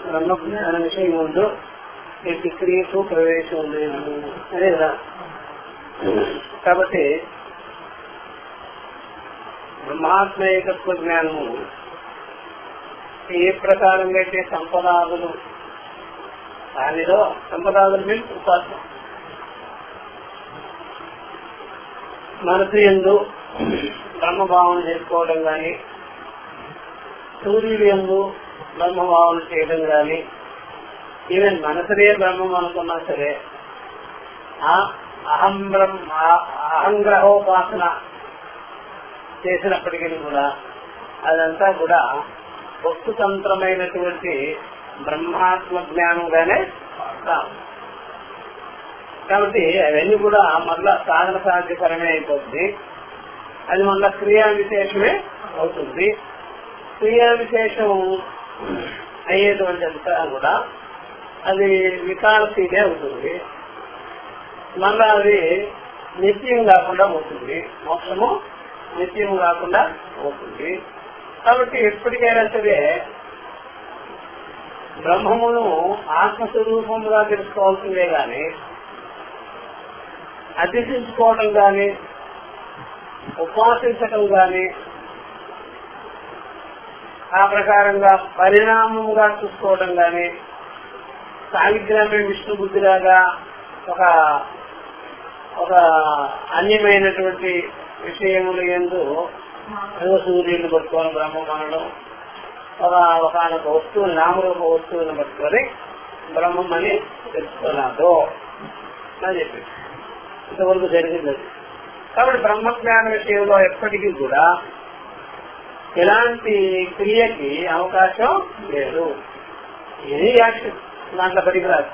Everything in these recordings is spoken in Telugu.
బ్రహ్మజ్ఞాన విషయం ముందు వీటి క్రియకు ప్రవేశం లేదు అదే కదా. కాబట్టి బ్రహ్మాత్మ ఏకత్వ జ్ఞానము ఏ ప్రకారంగా అయితే సంపదాదులు దానిలో సంపదాదులు మీన్స్ ఉపాసన మనసు యందు బ్రహ్మభావన చేసుకోవడం కానీ, సూర్యుడు యందు బ్రహ్మభావన చేయడం కానీ, ఈవెన్ మనసులే బ్రహ్మం అనుకున్నా సరే అహంగ్రహోపాసన చేసినప్పటికీ కూడా అదంతా కూడా వస్తుతంత్రమైనటువంటి బ్రహ్మాత్మ జ్ఞానంగానే కాదు. కాబట్టి అవన్నీ కూడా మళ్ళా సాధన సాధ్యకరమే అయిపోతుంది. అది మళ్ళా క్రియా విశేషమే అవుతుంది. క్రియా విశేషం అయ్యేటువంటి అంతా కూడా అది వికారశీలే అవుతుంది. మళ్ళా అది నిత్యం కాకుండా పోతుంది. మోక్షము నిత్యం కాకుండా పోతుంది. కాబట్టి ఎప్పటికైనా సరే బ్రహ్మమును ఆత్మస్వరూపముగా తెలుసుకోవాల్సిందే గాని అధిష్ఠించుకోవడం గాని, ఉపాసించటం గాని, ఆ ప్రకారంగా పరిణామంగా చూసుకోవడం గాని, సావిగ్రామే విష్ణు బుద్ధిలాగా ఒక అన్యమైనటువంటి విషయములు యందు సూర్యుని పట్టుకొని బ్రహ్మం అనడం, ఒకనొక వస్తువుని నామరూప వస్తువుని పట్టుకొని బ్రహ్మం అని తెలుసుకున్నాడు అని చెప్పి ఇంతవరకు జరిగింది. కాబట్టి బ్రహ్మజ్ఞాన విషయంలో ఎప్పటికీ కూడా ఎలాంటి క్రియకి అవకాశం లేదు. ఎనీ యాక్షన్ దాంట్లో పనికిరాదు.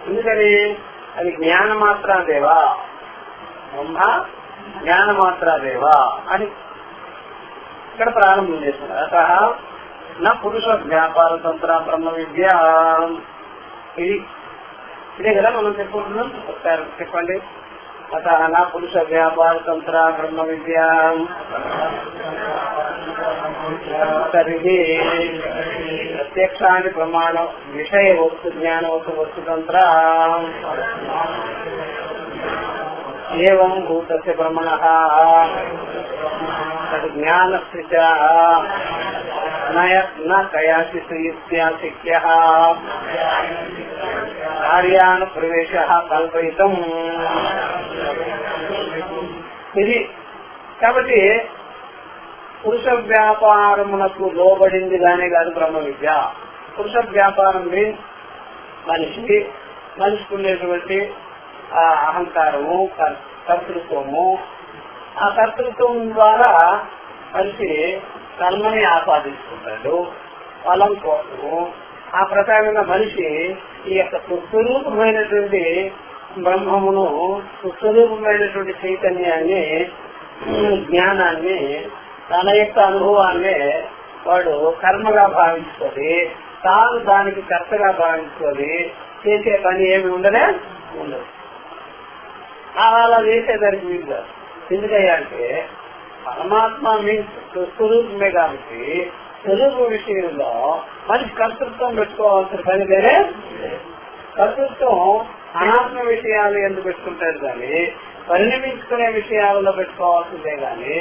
ఎందుకని అది జ్ఞానమాత్రాదేవా, బ్రహ్మ జ్ఞానమాత్రాదేవా అని ఇక్కడ ప్రారంభం చేస్తున్నారు. అత నా పురుష వ్యాపార తంత్ర బ్రహ్మ విద్య ఇదే కదా మనం చెప్పుకుంటున్నాం. ఒకసారి చెప్పండి. అత నా పురుష వ్యాపార తంత్ర బ్రహ్మ విద్య ప్రత్యక్షాన్ని ప్రమాణ విషయ వస్తు జ్ఞాన వస్తుతంత్ర ఏవం భూతస్య బ్రహ్మణః తద్ జ్ఞానస్య చ న కయాసి యుక్త్యాశక్యః కార్యాన్ ప్రవేశః కల్పయితం. ఇది కాబట్టి పురుష వ్యాపారమునకు లోబడింది గానే కాదు బ్రహ్మ విద్య. పురుష వ్యాపారం మీన్స్ మనిషికి ఉండేటువంటి అహంకారము, కర్తృత్వము. ఆ కర్తృత్వం ద్వారా మనిషి కర్మని ఆపాదించుకుంటాడు ఫలం కోసము. ఆ ప్రకారంగా మనిషి ఈ యొక్క సుస్వరూపమైనటువంటి బ్రహ్మమును, సుస్వరూపమైనటువంటి చైతన్యాన్ని, జ్ఞానాన్ని, తన యొక్క అనుభవాన్ని వాడు కర్మగా భావించుకొని తాను దానికి కర్తగా భావించుకొని చేసే పని ఏమి ఉండదు. అలా చేసేదానికి వీలు. ఎందుకయ్యా అంటే పరమాత్మ మీన్స్ స్వరూపమే కాబట్టి స్వరూప విషయంలో మనిషి కర్తృత్వం పెట్టుకోవాల్సిన పని వేరే. కర్తృత్వం అనాత్మ విషయాలు ఎందుకు పెట్టుకుంటారు కానీ పరిణమించుకునే విషయాలలో పెట్టుకోవాల్సిందే గాని,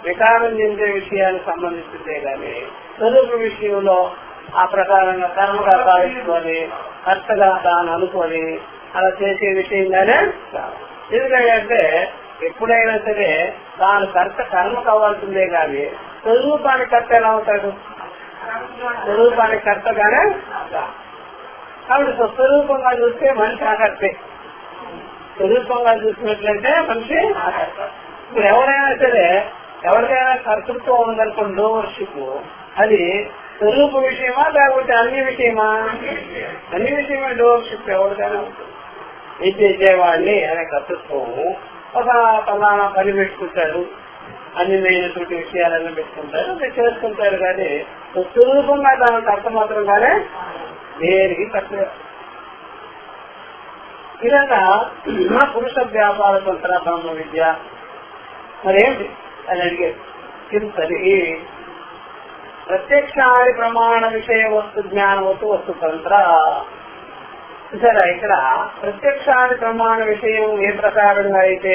వికారం చెందే విషయాలకు సంబంధించిందే గాని స్వరూప విషయంలో ఆ ప్రకారంగా కర్మగా భావించుకొని కర్తగా తాను అనుకొని అలా చేసే విషయంగానే. ఎందుకంటే ఎప్పుడైనా సరే తాను కర్మ కావాల్సిందే గాని స్వరూపానికి కర్త ఎలా అవుతాడు? స్వరూపానికి కర్తగానే. కాబట్టి స్వస్వరూపంగా చూస్తే మనిషి ఆకర్తే, స్వరూపంగా చూసినట్లయితే మనిషి ఆకర్త. ఇప్పుడు ఎవరైనా సరే ఎవరికైనా కర్తృత్వం ఉందనుకోండి, డోవర్షిప్, అది స్వరూప విషయమా లేకపోతే అన్ని విషయమా? అన్ని విషయమే డోవర్షిప్ ఎవరికైనా ఉంటుంది. ఇచ్చేవాడిని అనే కర్తృత్వం ఒక ప్రధాన పని పెట్టుకుంటారు, అన్యమైనటువంటి విషయాలన్నీ పెట్టుకుంటారు, చేసుకుంటారు. కానీ స్వరూపంగా దాని కర్త మాత్రంగానే దేనికి కర్త. విధంగా నా పురుష వ్యాపార తంత్ర బ్రహ్మ విద్య మరేంటి అని అడిగారు. సరే ప్రత్యక్షాది ప్రమాణ విషయ వస్తు జ్ఞానవతు వస్తు తంత్ర. సరే, ఇక్కడ ప్రత్యక్షాది ప్రమాణ విషయం ఏ ప్రకారంగా అయితే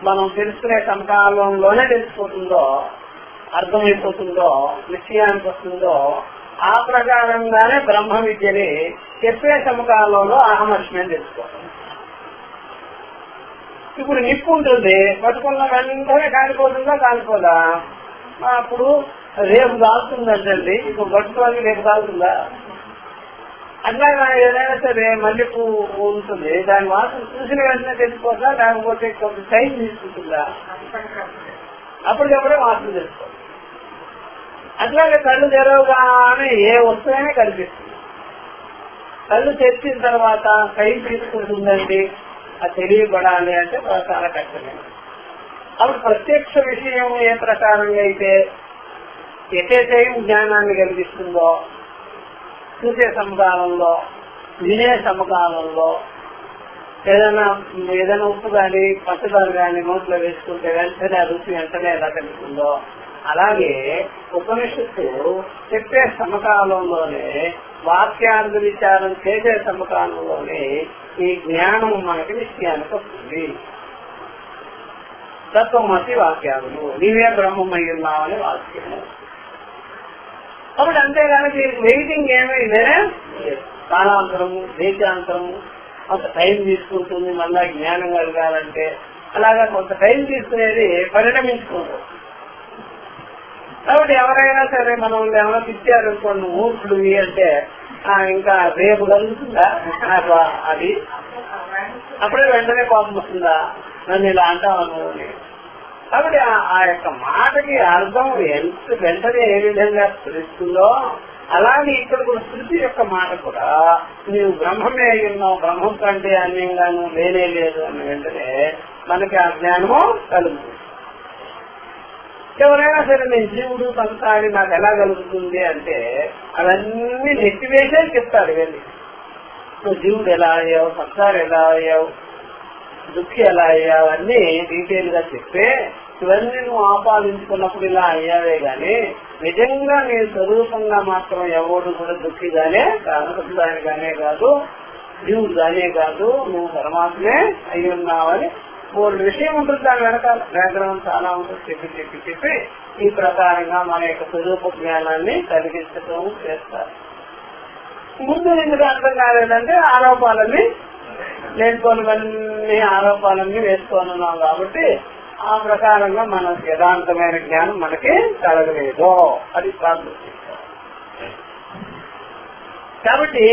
మనం తెలుసుకునే సమకాలంలోనే తెలిసిపోతుందో, అర్థమైపోతుందో, నిశ్చయానికి వస్తుందో, ఆ ప్రకారంగానే బ్రహ్మ విద్యని చెప్పే సమకాలంలో అహమర్షమని తెలుసుకోవాలి. ఇప్పుడు నిప్పు ఉంటుంది, పట్టుకున్న వెంటనే కాలిపోతుందా కాలిపోదా? అప్పుడు రేపు కాలుతుందంటండి, ఇప్పుడు పట్టుకోవాలి రేపు కాలుతుందా? అట్లా ఏదైనా సరే మల్లెపూ ఉంటుంది, దాని వాసన చూసిన వెంటనే తెలిసిపోతుందా, లేకపోతే కొంత టైం తీసుకుంటుందా? అప్పటికప్పుడే వాసన తెలుసుకోవాలి. అట్లాగే కళ్ళు తెరవగానే ఏ వస్తువైనా కనిపిస్తుంది. కళ్ళు తెరిచిన తర్వాత టైం తీసుకుంటుందండి, అది తెలియబడాలి అంటే చాలా కష్టమే. అప్పుడు ప్రత్యక్ష విషయం ఏ ప్రకారంగా అయితే టైం జ్ఞానాన్ని కలిగిస్తుందో, చూసే సమకాలంలో, వినే సమకాలంలో, ఏదైనా ఉప్పు కానీ పచ్చదారు కానీ నోట్లో వేసుకుంటే వెంటనే రుచి వెంటనే ఎలా కలుగుతుందో, అలాగే ఉపనిషత్తు చెప్పే సమకాలంలోనే, వాక్యార్థ విచారం చేసే సమకాలంలోనే ఈ జ్ఞానం మనకి నిశ్చయానికి వస్తుంది. తత్వమసి వాక్యాలు, నీవే బ్రహ్మమై ఉన్నావని వాక్యము. కాబట్టి అంతేగాని వెయిటింగ్ ఏమైందే, కాలాంతరము, దేశాంతరము, కొంత టైం తీసుకుంటుంది మళ్ళా జ్ఞానం కలగాలంటే. అలాగా కొంత టైం తీసుకునేది పరిణమించుకుంటుంది. కాబట్టి ఎవరైనా సరే మనం ఏమైనా తిట్టారనుకోండి, మూర్ఖుడు అంటే ఇంకా రేపు కలుగుతుందా అది? అప్పుడే వెంటనే కోపం వస్తుందా, నన్ను ఇలా అంటాను. కాబట్టి ఆ యొక్క మాటకి అర్థం ఎంత వెంటనే ఏ విధంగా తెలుస్తుందో, అలాగే ఇక్కడ కూడా శృతి యొక్క మాట కూడా నీవు బ్రహ్మమే అయి ఉన్నావు, బ్రహ్మం కంటే అన్యంగాను లేనే లేదు అని వెంటనే మనకి ఆ జ్ఞానము కలుగుతుంది. ఎవరైనా సరే నేను జీవుడు సంసారి నాకు ఎలా కలుగుతుంది అంటే అవన్నీ నెట్టివేసే చెప్తారు. వెళ్ళి నువ్వు జీవుడు ఎలా అయ్యావు, సంసారి ఎలా అయ్యావు, దుఃఖి ఎలా అయ్యావు అన్ని డీటెయిల్ గా చెప్తే ఇవన్నీ నువ్వు ఆపాదించుకున్నప్పుడు ఇలా అయ్యావే గాని నిజంగా నీ స్వరూపంగా మాత్రం ఎవరు కూడా దుఃఖిగానే కాదు, సంసారిగానే కాదు, జీవుడు గానే కాదు, నువ్వు పరమాత్మే అయి ఉన్నావని మూడు విషయం ఉంటుంది. దాని వెనకాల బ్యాక్గ్రౌండ్ చాలా ఉంటుంది. చెప్పి చెప్పి చెప్పి ఈ ప్రకారంగా మన యొక్క స్వరూప జ్ఞానాన్ని కలిగించడం చేస్తారు. ముందు ఎందుకు అర్థం కాలేదంటే ఆరోపాలన్నీ లేనిపోనివన్నీ ఆరోపాలన్నీ వేసుకొనున్నాం కాబట్టి ఆ ప్రకారంగా మన యథాంతమైన జ్ఞానం మనకి కలగలేదు. అది ప్రార్థన. కాబట్టి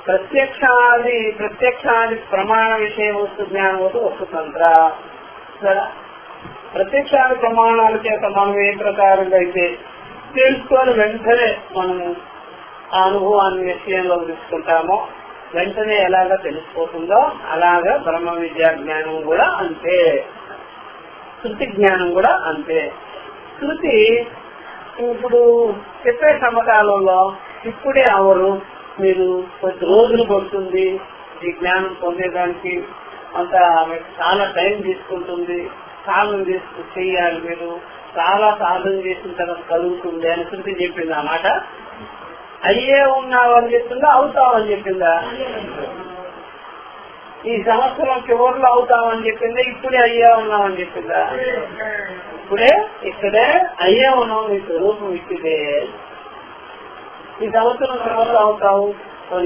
ప్రత్యక్షాది ప్రమాణ విషయ వస్తు జ్ఞానం వస్తు తంత్ర. ప్రత్యక్షాది ప్రమాణాల చేత మనం ఏ ప్రకారంగా అయితే తెలుసుకొని వెంటనే మనము ఆ అనుభవాన్ని నిశ్చయంలో తీసుకుంటామో, వెంటనే ఎలాగా తెలిసిపోతుందో అలాగా బ్రహ్మ విద్యా జ్ఞానం కూడా అంతే, శృతి జ్ఞానం కూడా అంతే. శృతి ఇప్పుడు చెప్పే సమకాలంలో ఇప్పుడే అవరు, మీరు కొద్ది రోజులు పడుతుంది ఈ జ్ఞానం పొందేదానికి, అంత చాలా టైం తీసుకుంటుంది, సాధన చెయ్యాలి, మీరు చాలా సాధన చేసిన తర్వాత కలుగుతుంది అని శృతి చెప్పింది. ఆ మాట అయ్యే ఉన్నావని చెప్పిందా, అవుతావని చెప్పిందా? ఈ సంవత్సరం చివరిలో అవుతామని చెప్పిందా, ఇప్పుడే అయ్యే ఉన్నామని చెప్పిందా? ఇప్పుడే ఇక్కడే అయ్యే ఉన్నావు, నీ స్వరూపం ఇచ్చిదే. ఈ సంవత్సరం చివరిలో అవుతావు,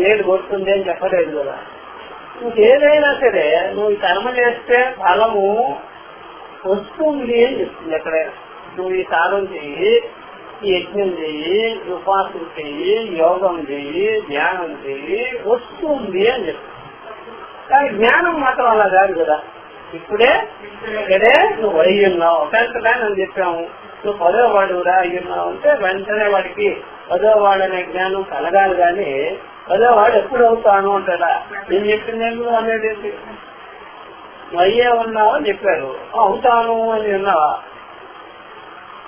నేడు కొడుతుంది అని చెప్పలేదు కదా. ఇంకేదైనా సరే నువ్వు ఈ కర్మ చేస్తే ఫలము వస్తుంది అని చెప్తుంది. ఎక్కడైనా నువ్వు ఈ సాధన చెయ్యి, ఈ యజ్ఞం చెయ్యి, ఉపాసన చెయ్యి, యోగం చెయ్యి, ధ్యానం చెయ్యి, వస్తుంది అని చెప్తుంది. కానీ జ్ఞానం మాత్రం అలా కాదు కదా. ఇప్పుడే ఇక్కడే నువ్వు అయ్యి ఉన్నావు, టెన్త్ అని చెప్పాము, నువ్వు 10వ వాడురా అయ్యున్నావు అంటే వెంటనే వాడికి 10వ వాడు అనే జ్ఞానం కలగాలి. కానీ 10వ వాడు ఎప్పుడు అవుతాను అంటారా? నేను చెప్పింది అనేది నువ్వు అయ్యే ఉన్నావు అని చెప్పారు, అవుతాను అని ఉన్నావా?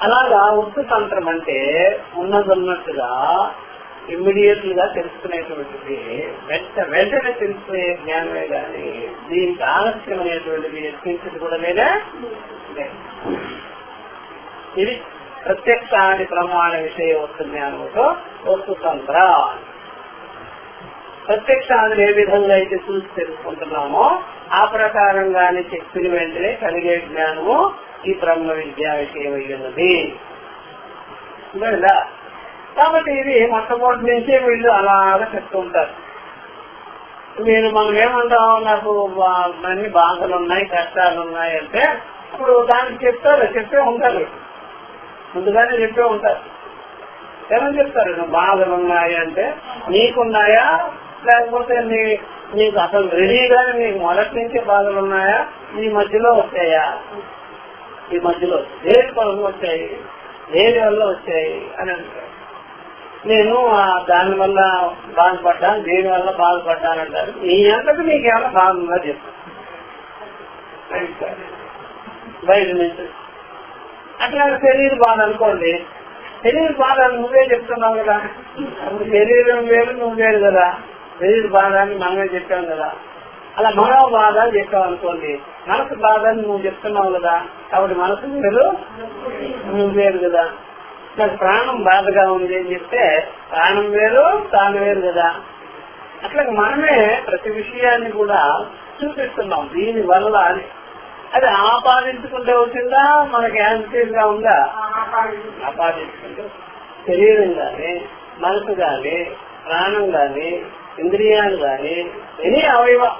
అలాగా వస్తు తంత్రం అంటే ఉన్నదన్నట్టుగా ఇమ్మీడియట్ గా తెలుసుకునేటువంటిది, వెంటనే తెలుసుకునే జ్ఞానమే కానీ దీనికి ఆలస్యం అనేటువంటిది ఎత్తించదు కూడా లేదా. ఇది ప్రత్యక్షాది ప్రమాణ విషయ వస్తు జ్ఞానంతో వస్తు తంత్ర. ప్రత్యక్షాదులు ఏ విధంగా అయితే చూసి తెలుసుకుంటున్నామో ఆ ప్రకారంగానే చెప్పిన వెంటనే కలిగే జ్ఞానము ఈ బ్రహ్మ విద్యా విషయం అయ్యున్నది. కాబట్టి ఇది మొట్టమొదటి నుంచే వీళ్ళు అలాగా చెప్తుంటారు. మనం ఏమంటాం, నాకు అన్ని బాధలు ఉన్నాయి, కష్టాలు ఉన్నాయి అంటే ఇప్పుడు దానికి చెప్పే ఉంటారు, ముందుగానే చెప్పే ఉంటారు. ఏమని చెప్తారు, నువ్వు బాధలు ఉన్నాయి అంటే నీకున్నాయా లేకపోతే నీకు అసలు రెడీగానే నీకు మొదటి నుంచే బాధలు ఉన్నాయా, ఈ మధ్యలో వచ్చాయా, ఈ మధ్యలో దేని కొరకు వచ్చాయి, దేని వల్ల వచ్చాయి అని అంటారు. నేను దాని వల్ల బాధపడ్డాను, దేని వల్ల బాధపడ్డానంటారు. నీ అంతకు నీకేమైనా బాధ ఉందా చెప్తాను బయట నుంచి. అట్లా శరీర బాధ అనుకోండి, శరీర బాధ నువ్వే చెప్తున్నావు కదా, శరీరం వేరు నువ్వు వేరు కదా, శరీర బాధ అని మనమే చెప్పాం కదా. అలా మనో బాధ చెప్పావు అనుకోండి, మనసు బాధ అని నువ్వు చెప్తున్నావు కదా, కాబట్టి మనసు వేరు నువ్వు వేరు కదా. నాకు ప్రాణం బాధగా ఉంది అని చెప్తే ప్రాణం వేరు తాను వేరు కదా. అట్లా మనమే ప్రతి విషయాన్ని కూడా చూపిస్తున్నాం దీని వల్ల అని. అది ఆపాదించుకుంటే వచ్చిందా, మనకి యాంటీగా ఉందా, ఆపాదించుకుంటే శరీరం గాని, మనసు గాని, ప్రాణం గాని, ఇంద్రియాలు గాని, ఎనీ అవయవం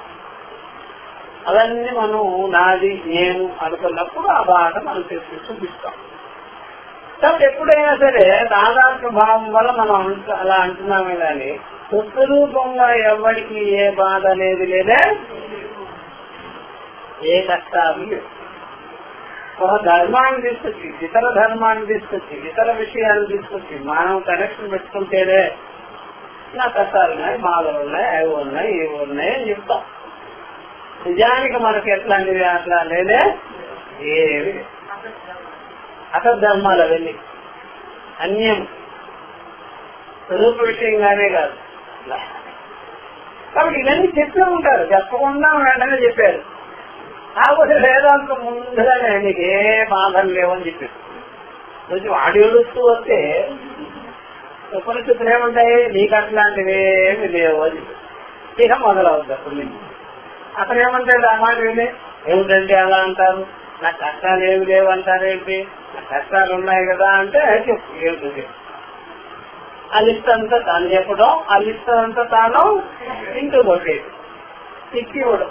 అవన్నీ మనం నాది నేను అనుకున్నప్పుడు ఆ బాధ మనం చూపిస్తాం. కాబట్టి ఎప్పుడైనా సరే సాధారణ భావం వల్ల మనం అలా అంటున్నామే కానీ స్వరూపంగా ఎవరికి ఏ బాధ అనేది లేదా, ఏ కష్టాలు ఒక ధర్మాన్ని తీసుకొచ్చి ఇతర ధర్మాన్ని తీసుకొచ్చి ఇతర విషయాన్ని తీసుకొచ్చి మనం కనెక్షన్ పెట్టుకుంటేనే నా కష్టాలు ఉన్నాయి, బాధలు ఉన్నాయి, అవి ఉన్నాయి, ఇవి ఉన్నాయి అని చెప్తాం. నిజానికి మనకి ఎట్లాంటివి అట్లా లేదే ఏవి అసద్ధర్మాలు అవన్నీ అన్యం స్వరూప విషయంగానే కాదు. కాబట్టి ఇవన్నీ చెప్తూ ఉంటారు, చెప్పకుండా వెంటనే చెప్పారు. కాకపోతే వేదాంతం ముందుగానే నీకు ఏ బాధలు లేవని చెప్పారు. కొంచెం వాడు ఏడుస్తూ వస్తే ఉపనిషత్తులు ఏముంటాయి, నీకు అట్లాంటివి ఏమి లేవు అని ఇక మొదలవుతారు. అతను ఏమంటాడు ఆ మాట విని, ఏమిటంటే అలా అంటారు, నాకు కష్టాలు ఏమి లేవు అంటారేంటి, నాకు కష్టాలు ఉన్నాయి కదా అంటే చెప్పు ఏమిటి. ఆ లిస్ట్ అంతా తాను చెప్పడం, ఆ లిస్ట్ అంతా తాను ఇంటూ కొట్టేది, ఇచ్చి ఇవ్వడం,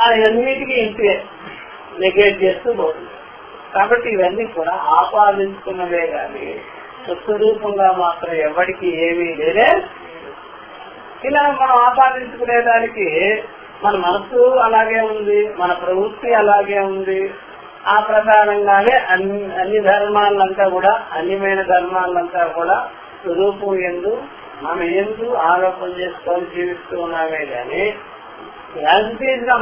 అన్నిటికీ ఇంటే నెగేట్ చేస్తూ పోతుంది. కాబట్టి ఇవన్నీ కూడా ఆపాదించుకున్నవే కానీ స్వరూపంగా మాత్రం ఎవరికి ఏమీ లేదే. ఇలా మనం ఆపాదించుకునేదానికి మన మనసు అలాగే ఉంది, మన ప్రవృత్తి అలాగే ఉంది. ఆ ప్రకారంగానే అన్ని ధర్మాలంతా కూడా, అన్యమైన ధర్మాలంతా కూడా స్వరూపం ఎందు మనం ఎందు ఆరోపణ చేసుకొని జీవిస్తూ ఉన్నామే కానీ యాజిటీజ్ గా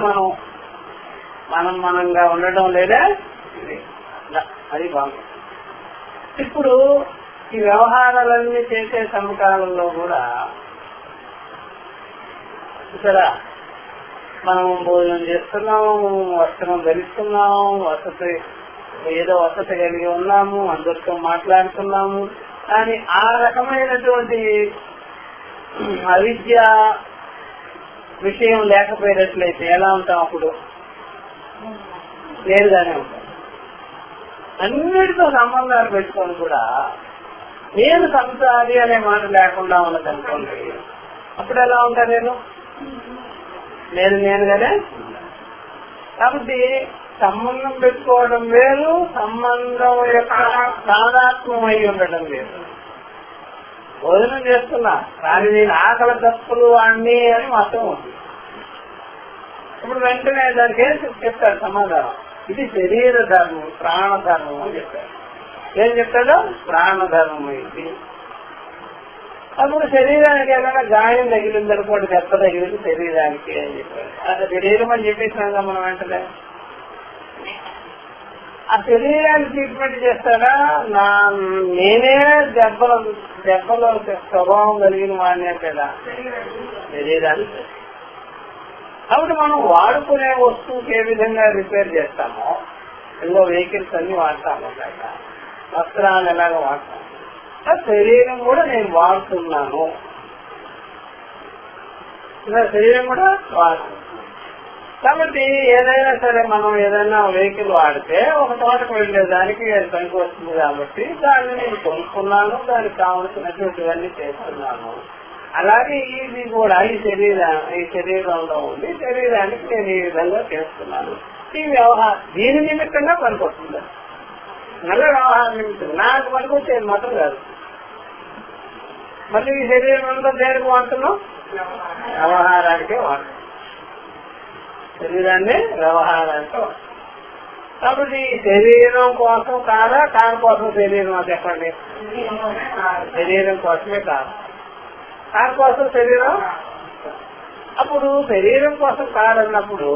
మనంగా ఉండటం లేదా, అది బాగుంది. ఇప్పుడు ఈ వ్యవహారాలన్నీ చేసే సంస్కారంలో కూడా ఇక్కడ మనం భోజనం చేస్తున్నాము, వస్త్రం ధరిస్తున్నాము, ఏదో వసతి కలిగి ఉన్నాము, అందరితో మాట్లాడుతున్నాము. కానీ ఆ రకమైనటువంటి అవిద్య విషయం లేకపోయినట్లయితే ఎలా ఉంటాం, అప్పుడు నేరుగానే ఉంటాం. అన్నిటితో సంబంధాలు పెట్టుకొని కూడా నేను సంసారి అనే మాట లేకుండా ఉన్నదనుకోండి, అప్పుడు ఎలా ఉంటా, నేనుగానే. కాబట్టి సంబంధం పెట్టుకోవడం వేరు, సంబంధం యొక్క సాధాత్మం అయి ఉండటం వేరు. భోజనం చేస్తున్నా కానీ నేను ఆకలి తప్పులు అన్నీ అని మొత్తం ఉంది. ఇప్పుడు వెంటనే దానికి ఏం చెప్తాడు సమాధానం, ఇది శరీర ధర్మం, ప్రాణధర్మం అని చెప్తాడు. ఏం చెప్తాడు, ప్రాణధర్మం ఇది. అప్పుడు శరీరానికి ఏదైనా గాయం తగిలిందనుకోండి, దెబ్బ తగిలింది శరీరానికి అని చెప్పాడు. అది శరీరం అని చెప్పేసినాక మనం వెంటనే ఆ శరీరాన్ని ట్రీట్మెంట్ చేస్తాడా, నేనే దెబ్బలో స్వభావం కలిగిన వాడిని అంటాడా, శరీరాన్ని. కాబట్టి మనం వాడుకునే వస్తువుకి ఏ విధంగా రిపేర్ చేస్తామో ఇంకో వెహికల్స్ అన్ని వాడతాము, వస్త్రాలు ఎలాగ వాడతాము, శరీరం కూడా నేను వాడుతున్నాను, శరీరం కూడా వాడుతున్నాను. కాబట్టి ఏదైనా సరే మనం ఏదైనా వెహికల్ వాడితే ఒక తోటకు వెళ్ళేదానికి పనికి వస్తుంది కాబట్టి దాన్ని నేను కొనుక్కున్నాను, దానికి కావలసినటువంటివన్నీ చేస్తున్నాను. అలాగే ఇది కూడా ఈ శరీరంలో ఉంది, శరీరానికి నేను ఈ విధంగా చేస్తున్నాను. ఈ వ్యవహారం దీని నిమిత్తంగా పనికొస్తుంది, మళ్ళీ వ్యవహార నిమిత్తం నాకు పనికొచ్చేది మాత్రం కాదు. మళ్ళీ ఈ శరీరం అంతా దేనికి వాడుతున్నాం? వ్యవహారానికే వాడుతున్నాం, శరీరాన్ని వ్యవహారానికి వాడుతున్నాం. కాబట్టి శరీరం కోసం కాదా, కాని కోసం శరీరం అని చెప్పండి. శరీరం కోసమే కాదు, కాని కోసం శరీరం. అప్పుడు శరీరం కోసం కాదన్నప్పుడు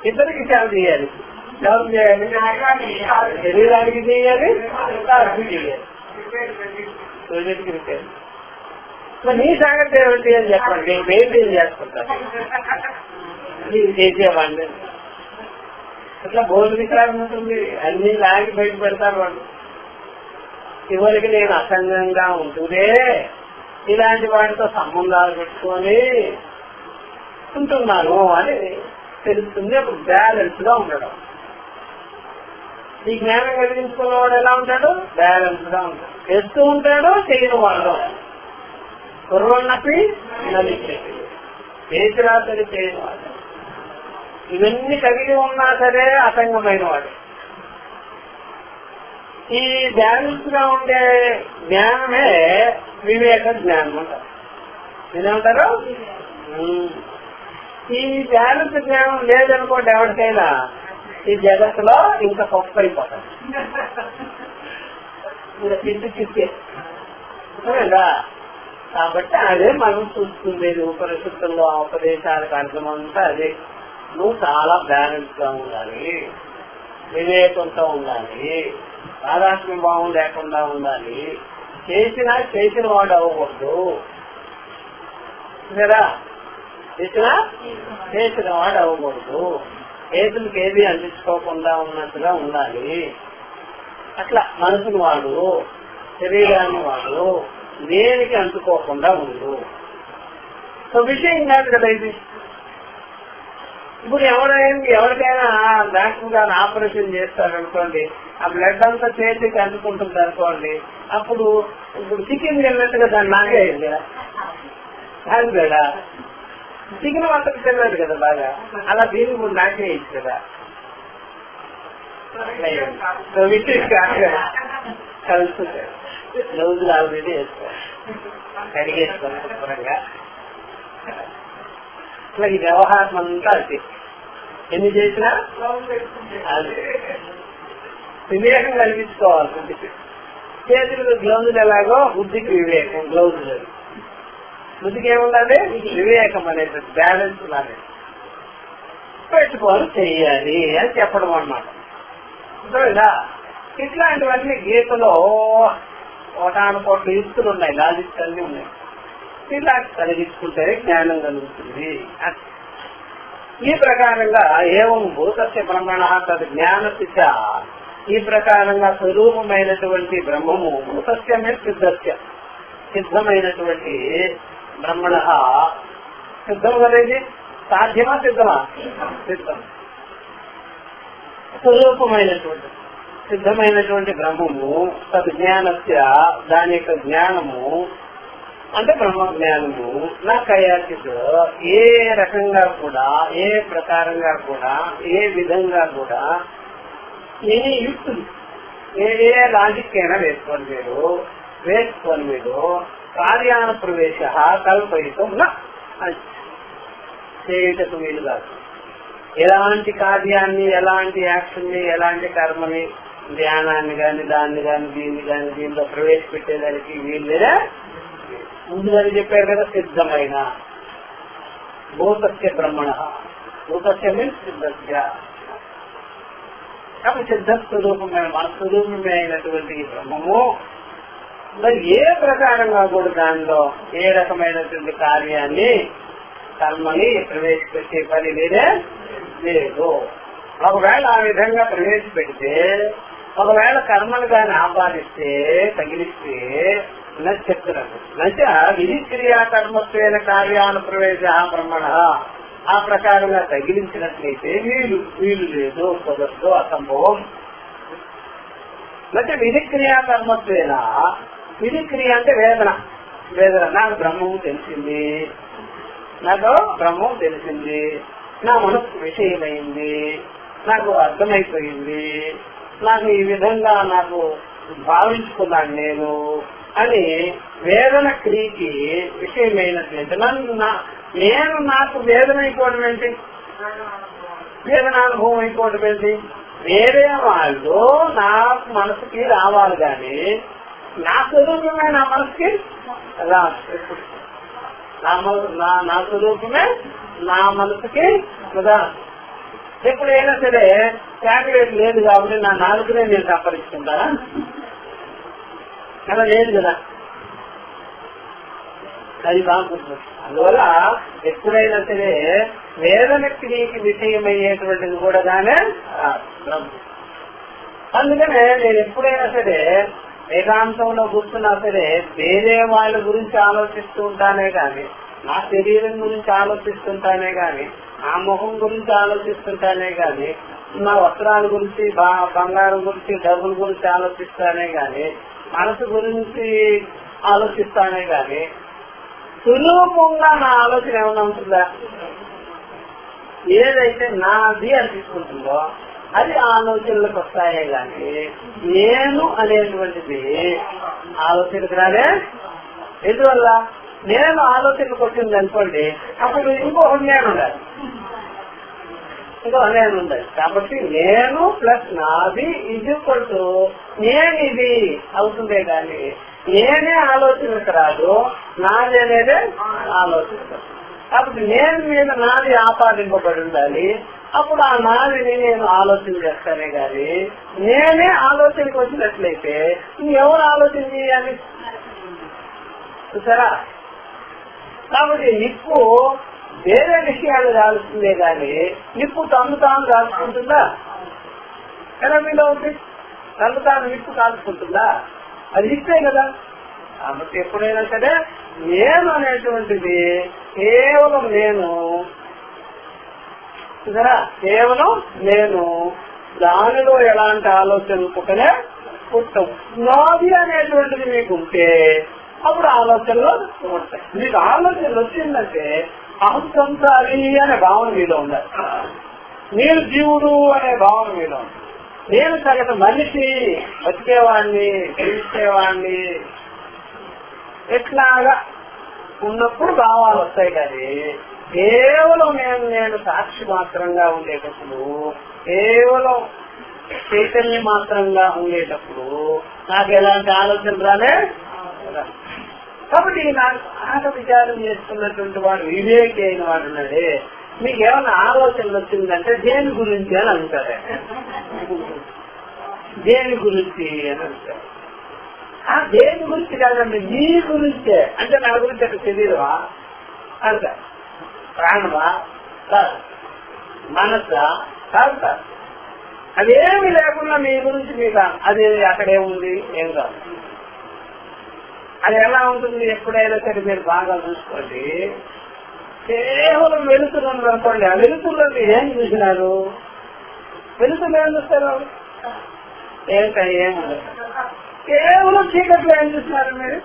ఇద్దరికి సేవ చేయాలి. ఎవరు చేయాలి? శరీరానికి చేయాలి, కాకి చేయాలి, సూర్యుడికి చేయాలి. మరి నీ సంగతి ఏమిటి అని చెప్పండి, నేను మెయింటైన్ చేసుకుంటాను చేసేవాడిని. అట్లా భోజన విచారం ఉంటుంది, అన్ని లాగి బయట పెడతారు వాళ్ళు. చివరికి నేను అసంగంగా ఉంటుందే ఇలాంటి వాటితో సంబంధాలు పెట్టుకొని ఉంటున్నాను అని తెలుస్తుంది. అప్పుడు బ్యాలెన్స్ గా ఉండడం. ఈ జ్ఞానం కలిగించుకున్నవాడు ఎలా ఉంటాడు? బ్యాలెన్స్ గా ఉంటాడు, చేస్తూ ఉంటాడు, చేయని వాడు. కుర్రన్నపి నలిపి చేతిరాతని చేయని వాడు. ఇవన్నీ కలిగి ఉన్నా సరే అసంగమైన వాడు. ఈ బ్యాలెన్స్ గా ఉండే జ్ఞానమే వివేక జ్ఞానం అంటారు. ఏమంటారు? ఈ బ్యాలెన్స్ జ్ఞానం లేదనుకోండి ఎవరికైనా ఈ జగత్తులో ఇంకా గొప్ప అయిపోతాడు, ఇంకా చిక్కే. కాబట్టి అదే మనం చూస్తుంది ఉపనిషత్తుల్లో ఉపదేశాల కార్యక్రమం అంతా అదే. నువ్వు చాలా బ్యాలెన్స్ గా ఉండాలి, వివేకంతో ఉండాలి, సాధారణ భావం లేకుండా ఉండాలి, చేసిన వాడు అవ్వకూడదు కదా, చేసిన వాడు అవ్వకూడదు, చేతులకి ఏది అందించుకోకుండా ఉన్నట్టుగా ఉండాలి. అట్లా మనసుని వాడు, శరీరాన్ని వాడు, దేనికి అంటుకోకుండా ఉండు. సో విషయం కాదు కదా ఇది. ఇప్పుడు ఎవరికైనా డాక్టర్ గారు ఆపరేషన్ చేస్తారనుకోండి, ఆ బ్లడ్ అంతా చేతికి అందుకుంటుంది అనుకోండి, అప్పుడు ఇప్పుడు చికెన్ వెళ్ళినట్టుగా దాన్ని నాకే అయింది కదా, కాదు కదా, చికెన్ వంటకు తిన్నాడు కదా బాగా, అలా దీనికి కూడా నాకే అయింది కదా. కలుస్తుంది, రోజులు ఆల్రెడీ వేసుకోవాలి, కడిగేసుకోవాలి శుభ్రంగా. అట్లా ఈ వ్యవహారం అంతా అది ఎన్ని చేసినా అది వివేకం కలిగించుకోవాలి. బుద్ధికి చేతులకు గ్లౌజులు ఎలాగో బుద్ధికి వివేకం, గ్లౌజులు బుద్ధికి ఏముండాలి? వివేకం అనేది బ్యాలెన్స్ లాగే పెట్టుకోవాలి, చెయ్యాలి అని చెప్పడం అన్నమాట. ఇట్లాంటివన్నీ గీతలో ఒకటానుకోట్లు యుక్తులు ఉన్నాయి, లాజిక్స్ అన్ని ఉన్నాయి. ఇలా కలిగించుకుంటే జ్ఞానం కలుగుతుంది. ఈ ప్రకారంగా ఏవం భూతస్య బ్రహ్మణ తది జ్ఞానస్య, ఈ ప్రకారంగా స్వరూపమైనటువంటి బ్రహ్మము భూతస్య మీద సిద్ధస్య, సిద్ధమైనటువంటి బ్రహ్మణ. సిద్ధం అనేది సాధ్యమా సిద్ధమా? సిద్ధం. స్వరూపమైనటువంటి సిద్ధమైనటువంటి బ్రహ్మము తద్ జ్ఞానస్య, దాని యొక్క జ్ఞానము అంటే బ్రహ్మ జ్ఞానము నా కయాచిత్ ఏ రకంగా కూడా, ఏ ప్రకారంగా కూడా, ఏ విధంగా కూడా ఏ యుక్తులు ఏ లాజిక్ అయినా వేసుకొని మీరు కార్యాన ప్రవేశ కల్పయితం చేయటకు వీలు కాదు. ఎలాంటి కార్యాన్ని, ఎలాంటి యాక్షన్ ని, ఎలాంటి కర్మని, ధ్యానాన్ని గాని, దాన్ని గాని, దీన్ని గాని దీనిలో ప్రవేశపెట్టేదానికి వీళ్ళే ముందుగానే చెప్పారు కదా. సిద్ధమైన భూతస్య బ్రహ్మణ, భూతస్య మీన్స్ సిద్ధస్య. కాబట్టి సిద్ధస్వరూపమైన మన స్వరూపమే అయినటువంటి బ్రహ్మము మరి ఏ ప్రకారంగా కూడా దానిలో ఏ రకమైనటువంటి కార్యాన్ని, కర్మని ప్రవేశపెట్టే పని లేదే లేదు. ఒకవేళ ఆ విధంగా ప్రవేశపెడితే, ఒకవేళ కర్మలు కానీ ఆపాదిస్తే, తగిలిస్తే చెప్తున్నారు. నచ విధి క్రియా కర్మత్వేన కార్యానుప్రవేశ బ్రహ్మణ, ఆ ప్రకారంగా తగిలించినట్లయితే వీలు లేదు, కుదరదు, అసంభవం. నచ విధి క్రియా కర్మత్వేన, విధి క్రియ అంటే వేదన. నాకు బ్రహ్మము తెలిసింది, నా మనసు విషయమైంది, నాకు అర్థమైపోయింది, నాకు ఈ విధంగా నాకు భావించుకున్నాను నేను అని వేదన క్రియకి విషయమైనట్లయితే నేను నాకు వేదన అయిపోవడం ఏంటి, వేదన అనుభవం అయిపోవడం ఏంటి? వేరే వాళ్ళు నా మనసుకి రావాలి కానీ నా స్వరూపమే నా మనసుకి రాదు. నా స్వరూపమే నా మనసుకి కదా. ఎప్పుడైనా సరే చాక్లెట్ లేదు కాబట్టి నా నాలుగునే నేను సంపరించుకుంటారా? అలా లేదు కదా, అది బాగుంటుంది. అందువల్ల ఎప్పుడైనా సరే వేదన క్రియకి విషయమయ్యేటువంటిది కూడా గానే. అందుకనే నేను ఎప్పుడైనా సరే ఏకాంతంలో కూర్చున్నా సరే వేరే వాళ్ళ గురించి ఆలోచిస్తూ ఉంటానే గాని, నా శరీరం గురించి ఆలోచిస్తుంటానే గాని, నా ముఖం గురించి ఆలోచిస్తుంటానే గాని, నా వస్త్రాల గురించి, బంగారం గురించి, డబ్బుల గురించి ఆలోచిస్తానే గాని, మనసు గురించి ఆలోచిస్తానే గాని, సులభంగా నా ఆలోచన ఏమైనా ఉంటుందా? ఏదైతే నాది అని తీసుకుంటుందో అది ఆలోచనలకు వస్తాయే గాని నేను అనేటువంటిది ఆలోచనకు రాలే. ఎందువల్ల? నేను ఆలోచనకు వచ్చింది అనుకోండి, అప్పుడు ఇంకొక నేను ఉండాలి, కాబట్టి నేను ప్లస్ నాది ఈక్వల్ టు నేను ఇది అవుతుందే గాని నేనే ఆలోచనకు రాదు, నాది అనేదే ఆలోచన. కాబట్టి నేను మీద నాది ఆపాదింపబడి ఉండాలి. అప్పుడు ఆ నాదిని నేను ఆలోచన చేస్తానే గాని నేనే ఆలోచనకు వచ్చినట్లయితే ఎవరు ఆలోచన చేయాలి? చూసారా? కాబట్టి నిప్పు వేరే విషయాలు కాలుస్తుందే గాని నిప్పు తను తాను కాల్చుకుంటుందా? ఎలా మీలో ఉంది? తను తాను నిప్పు కాల్చుకుంటుందా? అది నిప్పే కదా. కాబట్టి ఎప్పుడైనా సరే నేను అనేటువంటిది కేవలం నేను, కేవలం నేను, దానిలో ఎలాంటి ఆలోచనలు పుట్టనే పుట్టవు. నాది అనేటువంటిది మీకు ఉంటే అప్పుడు ఆలోచనలు ఉంటాయి. మీకు ఆలోచనలు వచ్చిందంటే అహం సంసారి అనే భావన మీలో ఉండాలి, నేను జీవుడు అనే భావన మీలో ఉంది. నేను సగటు మనిషి, బతికేవాడిని, జీవించేవాడిని ఎట్లాగా ఉన్నప్పుడు భావాలు వస్తాయి. కానీ కేవలం నేను సాక్షి మాత్రంగా ఉండేటప్పుడు, కేవలం చైతన్య మాత్రంగా ఉండేటప్పుడు నాకు ఎలాంటి ఆలోచన రాలే. కాబట్టి నాకు ఆట విచారం చేస్తున్నటువంటి వాడు వివేకి అయిన వాడు ఉన్నాడే, మీకు ఏమైనా ఆలోచనలు వచ్చిందంటే దేని గురించి అని అంటారే, దేని గురించి అని అంటారు. ఆ దేని గురించి కాదండి, నీ గురించే. అంటే నా గురించి అక్కడ శరీరమా అంట, ప్రాణమా కాదు, మనసా కాదు కాదు, అదేమి లేకుండా మీ గురించి మీకు అది అక్కడేముంది ఏం కాదు. అది ఎలా ఉంటుంది? ఎప్పుడైనా సరే మీరు బాగా చూసుకోండి, కేవలం వెలుతురుంది అనుకోండి, ఆ వెలుతురులో మీరు ఏం చూసినారు? వెలుతురు ఏం చూస్తారు? ఏముండదు. కేవలం చీకట్లో ఏం చూసినారు మీరు?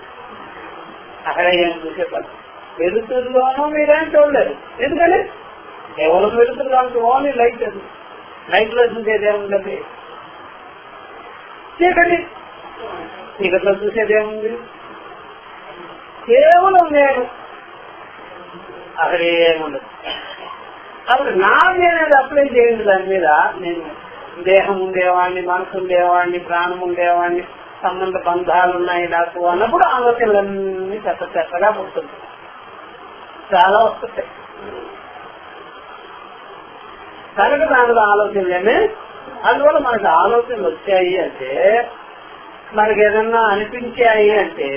అక్కడ ఏం చూసే పని. వెలుతురులోనూ మీరేం చూడలేదు. ఎందుకని? కేవలం వెలుతురులో ఓన్లీ లైట్. అది లైట్ లో చూసేది ఏముండదు. చీకట్లో చూసేది ఏముంది? కేవలం నేను, అక్కడ ఏముండదు. అప్పుడు నాది అనేది అప్లై చేయండి దాని మీద. నేను దేహం ఉండేవాడిని, మనసు ఉండేవాడిని, ప్రాణం ఉండేవాడిని, సంబంధ బంధాలు ఉన్నాయి నాకు అన్నప్పుడు ఆలోచనలన్నీ చెత్తగా పుడుతుంది, చాలా వస్తుంటాయి. కనుక దానిలో ఆలోచనలేమే. అందువల్ల మనకు ఆలోచనలు వచ్చాయి అంటే, మనకి ఏదన్నా అనిపించాయి అంటే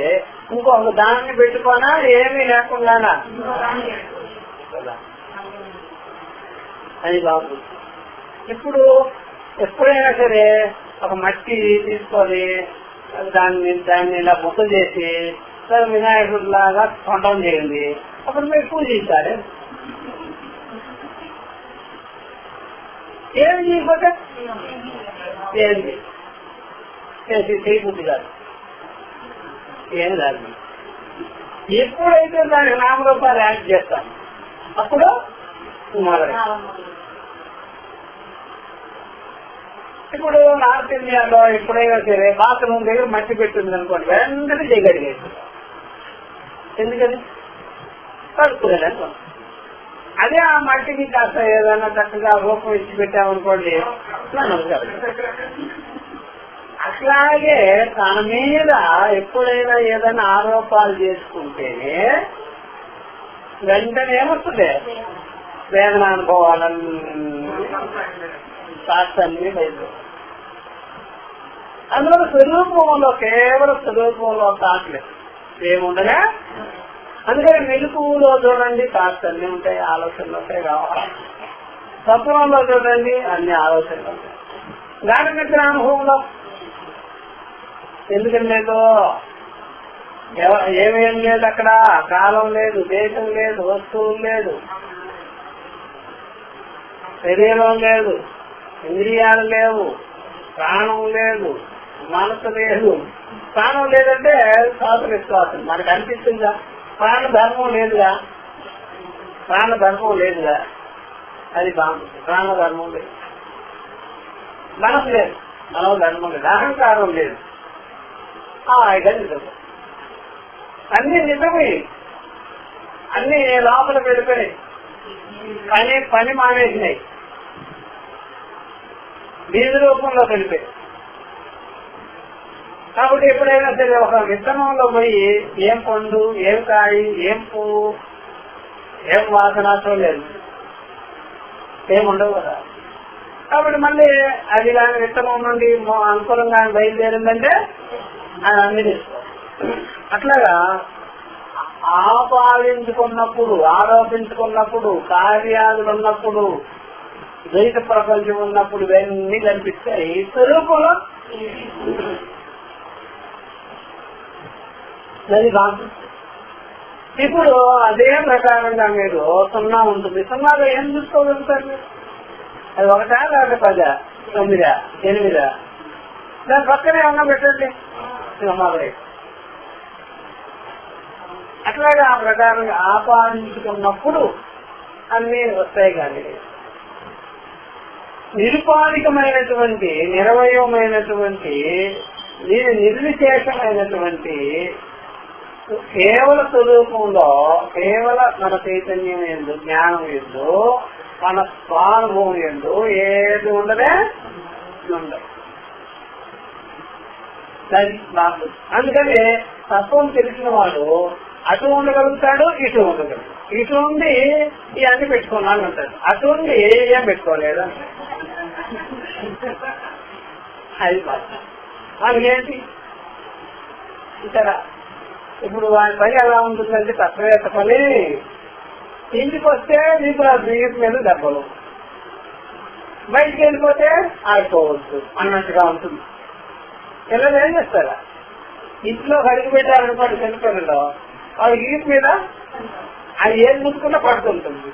ఇంకొక దాన్ని పెట్టుకోనా, ఏమీ లేకుండానా? అది బాగుంది. ఇప్పుడు ఎప్పుడైనా సరే ఒక మట్టి తీసుకొని దాన్ని ఇలా ముద్ద చేసి వినాయకుడి లాగా సొంతం చేయండి, అప్పుడు మీరు పూజించాలి. ఏమి చేయకపోతే ఏంటి చేయబుద్ధి కాదు, ఏం కాదు. ఎప్పుడైతే దానికి నామరూపాలు యాడ్ చేస్తాం అప్పుడు మొదలు. ఇప్పుడు నార్త్ ఇండియాలో ఎప్పుడైనా సరే బాత్రూమ్ దగ్గర మట్టి పెట్టింది అనుకోండి, వెంటనే చేయగలిగేది. ఎందుకని కడుక్కునేది. అదే ఆ మట్టికి కాస్త ఏదైనా చక్కగా రూపం ఇచ్చి పెట్టామనుకోండి అట్లాగే తన మీద ఎప్పుడైనా ఏదైనా ఆరోపాలు చేసుకుంటేనే వెంటనే ఏమొస్తుంది వేదన అనుభవాలని శాస్త్రాన్ని బయలు. అందువల్ల స్వరూపంలో కేవలం స్వరూపంలో తాకలేదు ఏముండగా. అందుకని మెలుకులో చూడండి కాస్త అన్ని ఉంటాయి, ఆలోచనలు ఉంటాయి, కావాలి. స్వప్నంలో చూడండి అన్ని ఆలోచనలు ఉంటాయి. గాఢనిద్ర అనుభవంలో ఎందుకని లేదు, ఏమేం లేదు అక్కడ. కాలం లేదు, దేశం లేదు, వస్తువులు లేదు, శరీరం లేదు, ఇంద్రియాలు లేవు, ప్రాణం లేదు, మనసు లేదు. ప్రాణం లేదంటే శ్వాస మనకు అనిపిస్తుందా? ప్రాణ ధర్మం లేదుగా, ప్రాణ ధర్మం లేదుగా, అది బాగుంది. ప్రాణ ధర్మం లేదు, మనసు లేదు, మనో ధర్మం లేదు, అహంకారం లేదు. నిజం అన్ని నిజమే, అన్ని లోపల పెడిపోయినాయి, పని మానేసినాయి, బీజ రూపంలో పెడిపోయి. కాబట్టి ఎప్పుడైనా సరే ఒక విత్తనంలో పోయి ఏం పండు, ఏం కాయి, ఏం పువ్వు, ఏం వాసన చూడలేదు, ఏముండవు కదా. కాబట్టి మళ్ళీ అది కానీ విత్తనం నుండి అనుకూలంగా బయలుదేరిందంటే అది అన్ని తీసుకోవాలి. అట్లాగా ఆపాదించుకున్నప్పుడు, ఆరోపించుకున్నప్పుడు, కార్యాలు ఉన్నప్పుడు, ద్వైత ప్రపంచం ఉన్నప్పుడు ఇవన్నీ కనిపిస్తాయి. స్వరూపంలో అది బాగుంటుంది. ఇప్పుడు అదే ప్రకారంగా మీరు సున్నా ఉంటుంది. సున్నాలో ఏం చూసుకోగలుగుతారు మీరు? అది 1 లేకపోతే 10, 9, 8 దాని పక్కనే ఉన్నా పెట్టండి. అట్లాగే ఆ ప్రకారంగా ఆపాదించుకున్నప్పుడు అన్ని వస్తాయి. కానీ నిరుపాధికమైనటువంటి, నిరవయమైనటువంటి, నిర్విశేషమైనటువంటి కేవల స్వరూపంలో కేవల మన చైతన్యం ఎందు, జ్ఞానం ఎందు, మన స్వానుభవం ఎందు ఏది ఉండదే ఉండదు. అందుకని తత్వం తెలిసిన వాడు అటు ఉండగలుగుతాడు, ఇటు ఉండగలుగుతాడు. ఇటు ఉండి ఇవన్నీ పెట్టుకున్నాను అంటాడు, అటు ఉండి ఏం పెట్టుకోలేదు. అది మనకేంటి ఇక్కడ ఇప్పుడు వాడి పని ఎలా ఉంటుందంటే తత్వవేత్త పని. ఇంటికి వస్తే నీకు ఆ బీఫ్ మీద దెబ్బలు, బయటికి వెళ్ళిపోతే ఆడుకోవచ్చు అన్నట్టుగా ఉంటుంది. పిల్లలు ఏం చేస్తారా? ఇంట్లో కడిగి పెట్టారనుకోండి చిన్నపిల్లలు, వాడు ఈపు మీద అది ఏది ముట్టుకున్నా పడుతుంటుంది.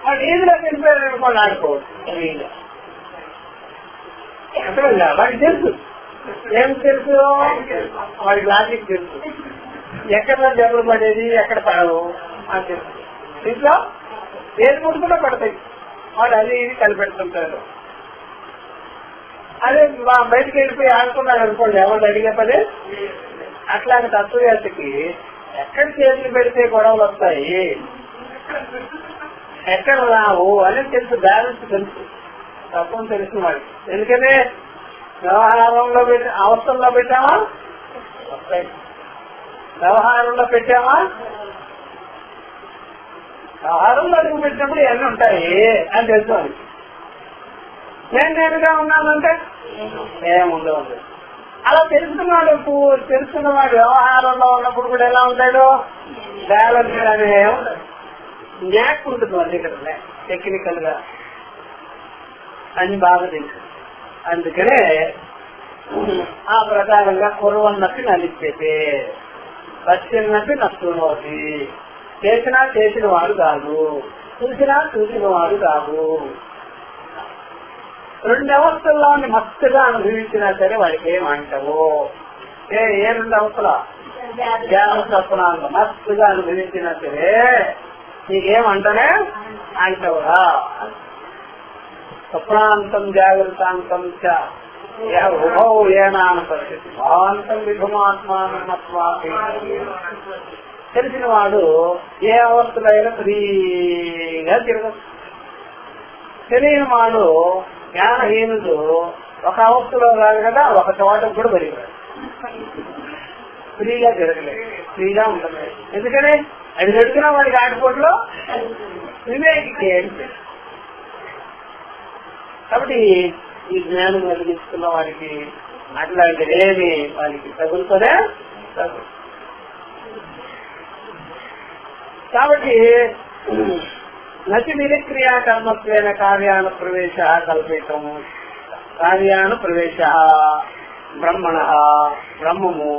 వాడు ఈదులోకి వెళ్ళిపోయారనుకోండి ఆడుకోవచ్చు. అర్థమైందా? వాడికి తెలుసు. ఏం తెలుసు? వాడికి లాజిక్ తెలుసు. ఎక్కడ దెబ్బలు పడేది, ఎక్కడ పడవు అని తెలుసు. ఇంట్లో ఏది ముట్టుకున్నా పడతాయి. వాడు అది ఇది కలిపెడుతుంటారు. అదే బయటకు వెళ్ళిపోయి ఆడుకున్నాడు అనుకోండి, ఎవరు అడిగే పని. అట్లాంటి తత్వవేత్తకి ఎక్కడ చేతులు పెడితే గొడవలు వస్తాయి, ఎక్కడ రావు అని తెలుసు. బ్యాలెన్స్ తెలుసు, తప్పని తెలిసిన వాడు. ఎందుకని వ్యవహారంలో అవస్థల్లో పెట్టామా వస్తాయి, వ్యవహారంలో పెట్టామా, వ్యవహారంలో అడుగు పెట్టినప్పుడు ఎన్ని ఉంటాయి అని తెలుసు. నేనుగా ఉన్నానంటే ఏముండవు. అలా తెలుసుకున్నవాడు వ్యవహారంలో ఉన్నప్పుడు కూడా ఎలా ఉంటాడు, బ్యాలెన్స్ అనే న్యాక్ ఉంటుంది వాళ్ళ దగ్గర టెక్నికల్ గా. అని బాగా తెలుసు. అందుకనే ఆ ప్రకారంగా కురవన్నట్టు నలిపేతే వచ్చినట్టు నచ్చునోది, చేసినా చేసిన వాడు కాదు, చూసినా చూసిన వాడు కాదు. రెండు అవస్థల్లో మస్తుగా అనుభవించినా సరే వాడికి ఏమంటావు? ఏ రెండు అవస్థలా ధ్యాన స్వప్నాలు మస్తుగా అనుభవించినా సరే నీకేమంటనే అంటావురా? స్వప్నాంతం జాగ్రత్తాంతం ఉభౌ ఏనాన పరిస్థితి భావంతం విభుమాత్మాత్మా. తెలిసిన వాడు ఏ అవస్థలో అయినా ఫ్రీగా తిరగదు. తెలియని వాడు జ్ఞానహీనుడు ఒక అవస్థలో కాదు కదా, ఒక చోటకు కూడా పెరిగాడు, ఫ్రీగా తిరగలేదు, ఫ్రీగా ఉండలేదు. ఎందుకని అది పెడుతున్నా వాడికి ఆటపోట్లో వివేకి ఏంటి. కాబట్టి ఈ జ్ఞానం కలిగిస్తున్న వారికి అట్లాంటిదేమి వారికి తగులుతుందే తగులు. కాబట్టి నచి నిరక్రియా కర్మత్వేన కార్యాను ప్రవేశ కల్పితం. కార్యాను ప్రవేశ బ్రహ్మణ బ్రహ్మము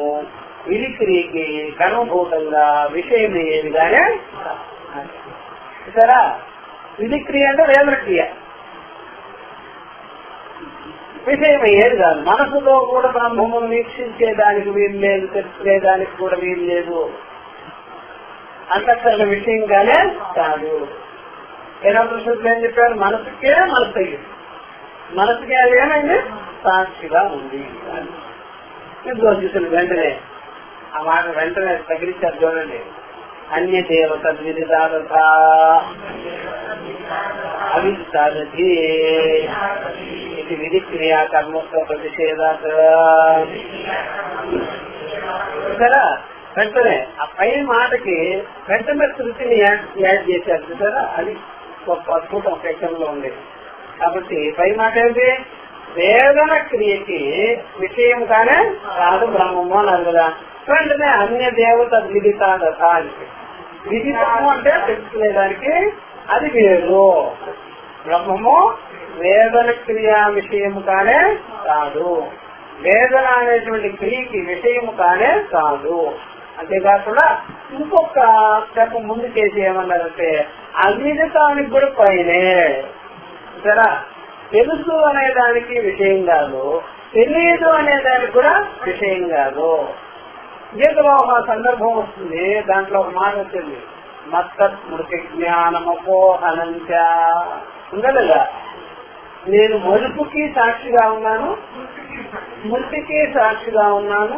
విధిక్రియకి కర్మభూతంగా విషయమయ్యేదిగానే. సరే, విధిక్రియ అంటే వేదక్రియ, విషయమయ్యేది కాదు. మనసులో కూడా బ్రహ్మము వీక్షించేదానికి వీలు లేదు, తెలుసుకునేదానికి కూడా వీలు లేదు. అంతఃకరణ విషయంగానే కాదు. ఏనాదృష్టిలో ఏం చెప్పారు? మనసుకే మనసు అయ్యింది, మనసుకే అది ఏమైంది సాక్షిగా ఉంది. దోషితులు వెంటనే ఆ మాట వెంటనే తగిలించారు. చూడండి, అన్య దేవత విధిదారత అవిసారథి ఇది విధి క్రియా కర్మత్వ ప్రతిషేధాత. సరే, వెంటనే ఆ పై మాటకి వెంటనే శృతిని యాడ్ చేశారు చూసారా, అది గొప్ప అద్భుతం ప్రకటనలో ఉండేది. కాబట్టి పై మాట ఏంటి? వేదన క్రియకి విషయం కానే కాదు బ్రహ్మము అన్నారు కదా. వెంటనే అన్య దేవత విదితాదత అంటే విదితము అంటే తెలుసుకునేదానికి అది వేరు. బ్రహ్మము వేదన క్రియా విషయము కానే కాదు, వేదన అనేటువంటి క్రియకి విషయము కానే కాదు. అంతేకాకుండా ఇంకొక స్టెప్ ముందు చేసి ఏమన్నారంటే అవిదితానికి కూడా పైనే. సరే, తెలుసు అనేదానికి విషయం కాదు, తెలియదు అనేదానికి కూడా విషయం కాదు. గీతలో ఒక సందర్భం వస్తుంది, దాంట్లో ఒక మాట వచ్చింది, మత్తత్ స్మృతి జ్ఞానమపోహనంచ. ఉందా లేదా? నేను మరుపుకి సాక్షిగా ఉన్నాను, స్మృతికి సాక్షిగా ఉన్నాను,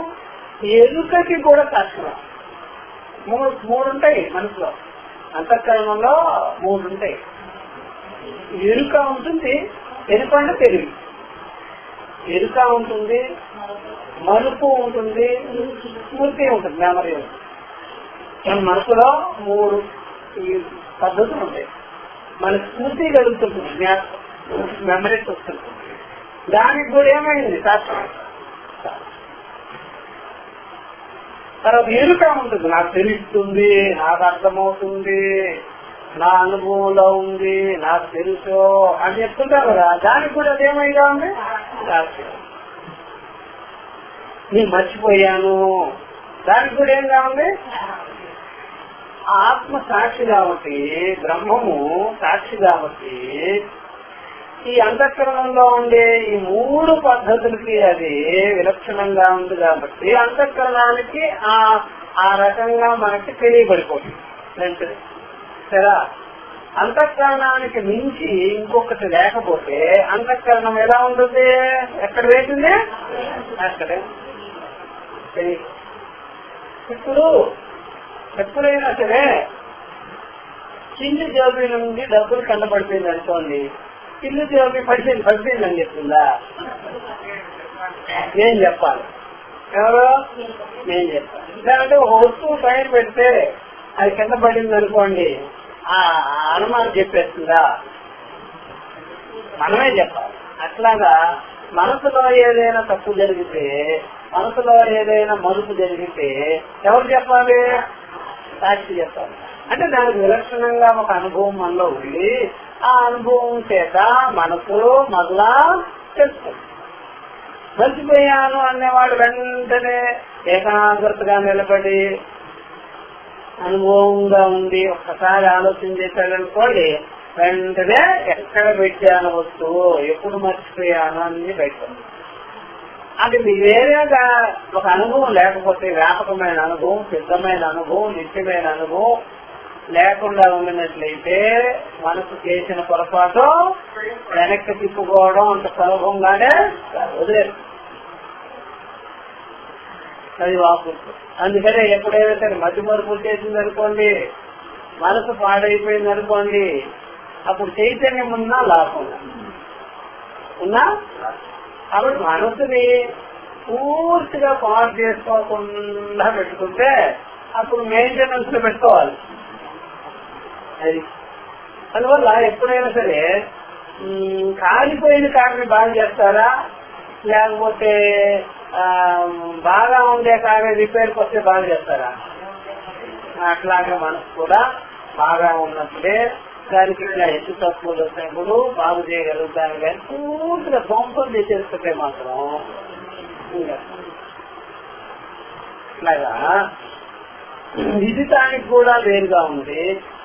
ఎరుకకి కూడా సాక్షిగా. మూడు ఉంటాయి మనసులో, అంతఃకరణలో మూడు ఉంటాయి. ఎరుక ఉంటుంది, ఎరుక అంటే తెలివి, ఎరుక ఉంటుంది, మరుపు ఉంటుంది, స్మృతి ఉంటుంది, మెమరీ ఉంటుంది. మన మనసులో మూడు పద్ధతులు ఉంటాయి. మన స్మృతి కలుగుతుంటుంది, మెమరీస్ వస్తుంటుంది. దానికి కూడా ఏమైంది సాక్షి. తర్వాత ఎరుక ఉంటుంది, నాకు తెలుస్తుంది, నాకు అర్థమవుతుంది, నా అనుభవంలో ఉంది, నాకు తెలుసు అని చెప్తుంటారు కదా. దానికి కూడా అదేమైనా ఉంది సాక్షి. నేను మర్చిపోయాను, దానికి కూడా ఏం కావాలి? ఆత్మ సాక్షి కాబట్టి, బ్రహ్మము సాక్షి కాబట్టి, ఈ అంతఃకరణంలో ఉండే ఈ మూడు పద్ధతులకి అది విలక్షణంగా ఉంది కాబట్టి అంతఃకరణానికి ఆ రకంగా మనకి తెలియబడిపోతుంది. సరే, అంతఃకరణానికి మించి ఇంకొకటి లేకపోతే అంతఃకరణం ఎలా ఉంటుంది? ఎక్కడ వేసింది అక్కడే. ఇప్పుడు ఎప్పుడైనా సరే చిన్న జోబీ నుండి డబ్బులు కనబడిపోయింది అనుకోండి, చిన్న జోబీ పడిపోయింది అని చెప్తుందా? నేను చెప్పాలి, ఎవరో నేను చెప్పాలి. లేదంటే ఒక వస్తువు పైన పెడితే అది కింద పడింది అనుకోండి, ఆ అనుమానం చెప్పేస్తుందా? మనమే చెప్పాలి. అట్లాగా మనసులో ఏదైనా తప్పు జరిగితే, మనసులో ఏదైనా మరుపు జరిగితే ఎవరు చెప్పాలి? సాక్షి చెప్పాలి. అంటే దానికి విలక్షణంగా ఒక అనుభవం మనలో ఉండి ఆ అనుభవం చేత మనసు మరలా తెలుస్తుంది. మర్చిపోయాను అనేవాడు వెంటనే ఏకాగ్రతగా నిలబడి అనుభవంగా ఉండి ఒక్కసారి ఆలోచన చేశాడనుకోండి, వెంటనే ఎక్కడ పెట్టాను వస్తువు, ఎప్పుడు మర్చిపోయాను అని బయట. అది వేరేగా ఒక అనుభవం లేకపోతే, వ్యాపకమైన అనుభవం, సిద్ధమైన అనుభవం, నిత్యమైన అనుభవం లేకుండా ఉన్నట్లయితే మనసు చేసిన పొరపాటు వెనక్కి తిప్పుకోవడం అంత సులభంగానే వదిలేదు. అది వాపు. అందుకనే ఎప్పుడైనా సరే మధ్య మరుపులు చేసింది అనుకోండి, మనసు పాడైపోయింది అనుకోండి, అప్పుడు చైతన్యం ఉన్నా లాభం ఉన్నా. కాబట్టి మనసుని పూర్తిగా పాడు చేసుకోకుండా పెట్టుకుంటే అప్పుడు మెయింటెనెన్స్ లో పెట్టుకోవాలి. అది అందువల్ల ఎప్పుడైనా సరే కాలిపోయిన కారుని బాగా చేస్తారా, లేకపోతే బాగా ఉండే కారు రిపేర్కి వస్తే బాగా చేస్తారా? అట్లాగే మనసు కూడా బాగా ఉన్నప్పుడే దానికి ఇలా ఎత్తు తక్కువలు వచ్చినప్పుడు బాగు చేయగలుగుతాను. కానీ పూర్తిగా ధ్వంసం చేసేస్తుంటే మాత్రం ఇట్లాగా విదితానికి కూడా వేరుగా ఉంది,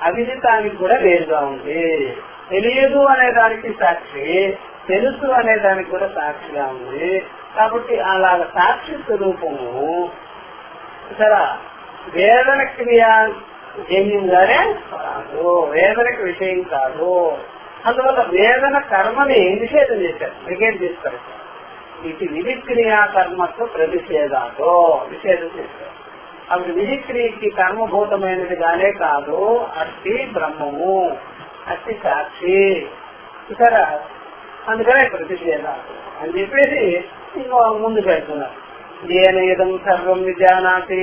అవిదితానికి కూడా వేరుగా ఉంది. తెలియదు అనే దానికి సాక్షి, తెలుసు అనే దానికి కూడా సాక్షిగా ఉంది. కాబట్టి అలాగ సాక్షి స్వరూపము సరే వేదన క్రియ జన్యంగానే కాదు, వేదనకి విషయం కాదు. అందువల్ల వేదన కర్మని నిషేధం చేశారు, నిషేధం చేస్తారు. ఇది విధిక్రియా కర్మకు ప్రతిషేధాలు నిషేధం చేశారు. అప్పుడు విధిక్రియకి కర్మభూతమైనదిగానే కాదు, అట్టి బ్రహ్మము, అట్టి సాక్షి సరే. అందుకనే ప్రతిషేధాలు అని చెప్పేసి ఇంకో ముందు పెడుతున్నారు. ఏనేదం సర్వం విజానాతి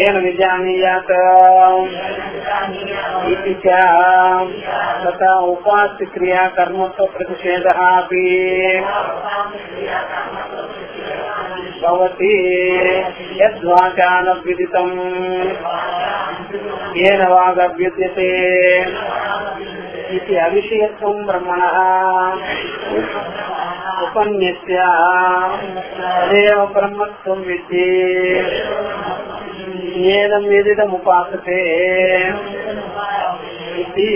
ఏన విజానీయాత్ ఇది తథా ఉపాస్య క్రియా కర్మత్వ ప్రతిషేధః అపి భవతి యద్వాచాన విదితం ఏన వాగవ్యుద్యతే ఇది అవిషయత్వం బ్రహ్మణః ఉపన్యస్య తదేవ బ్రహ్మత్వం విద్ధి ఏదం విదితముపాసతే ఇది.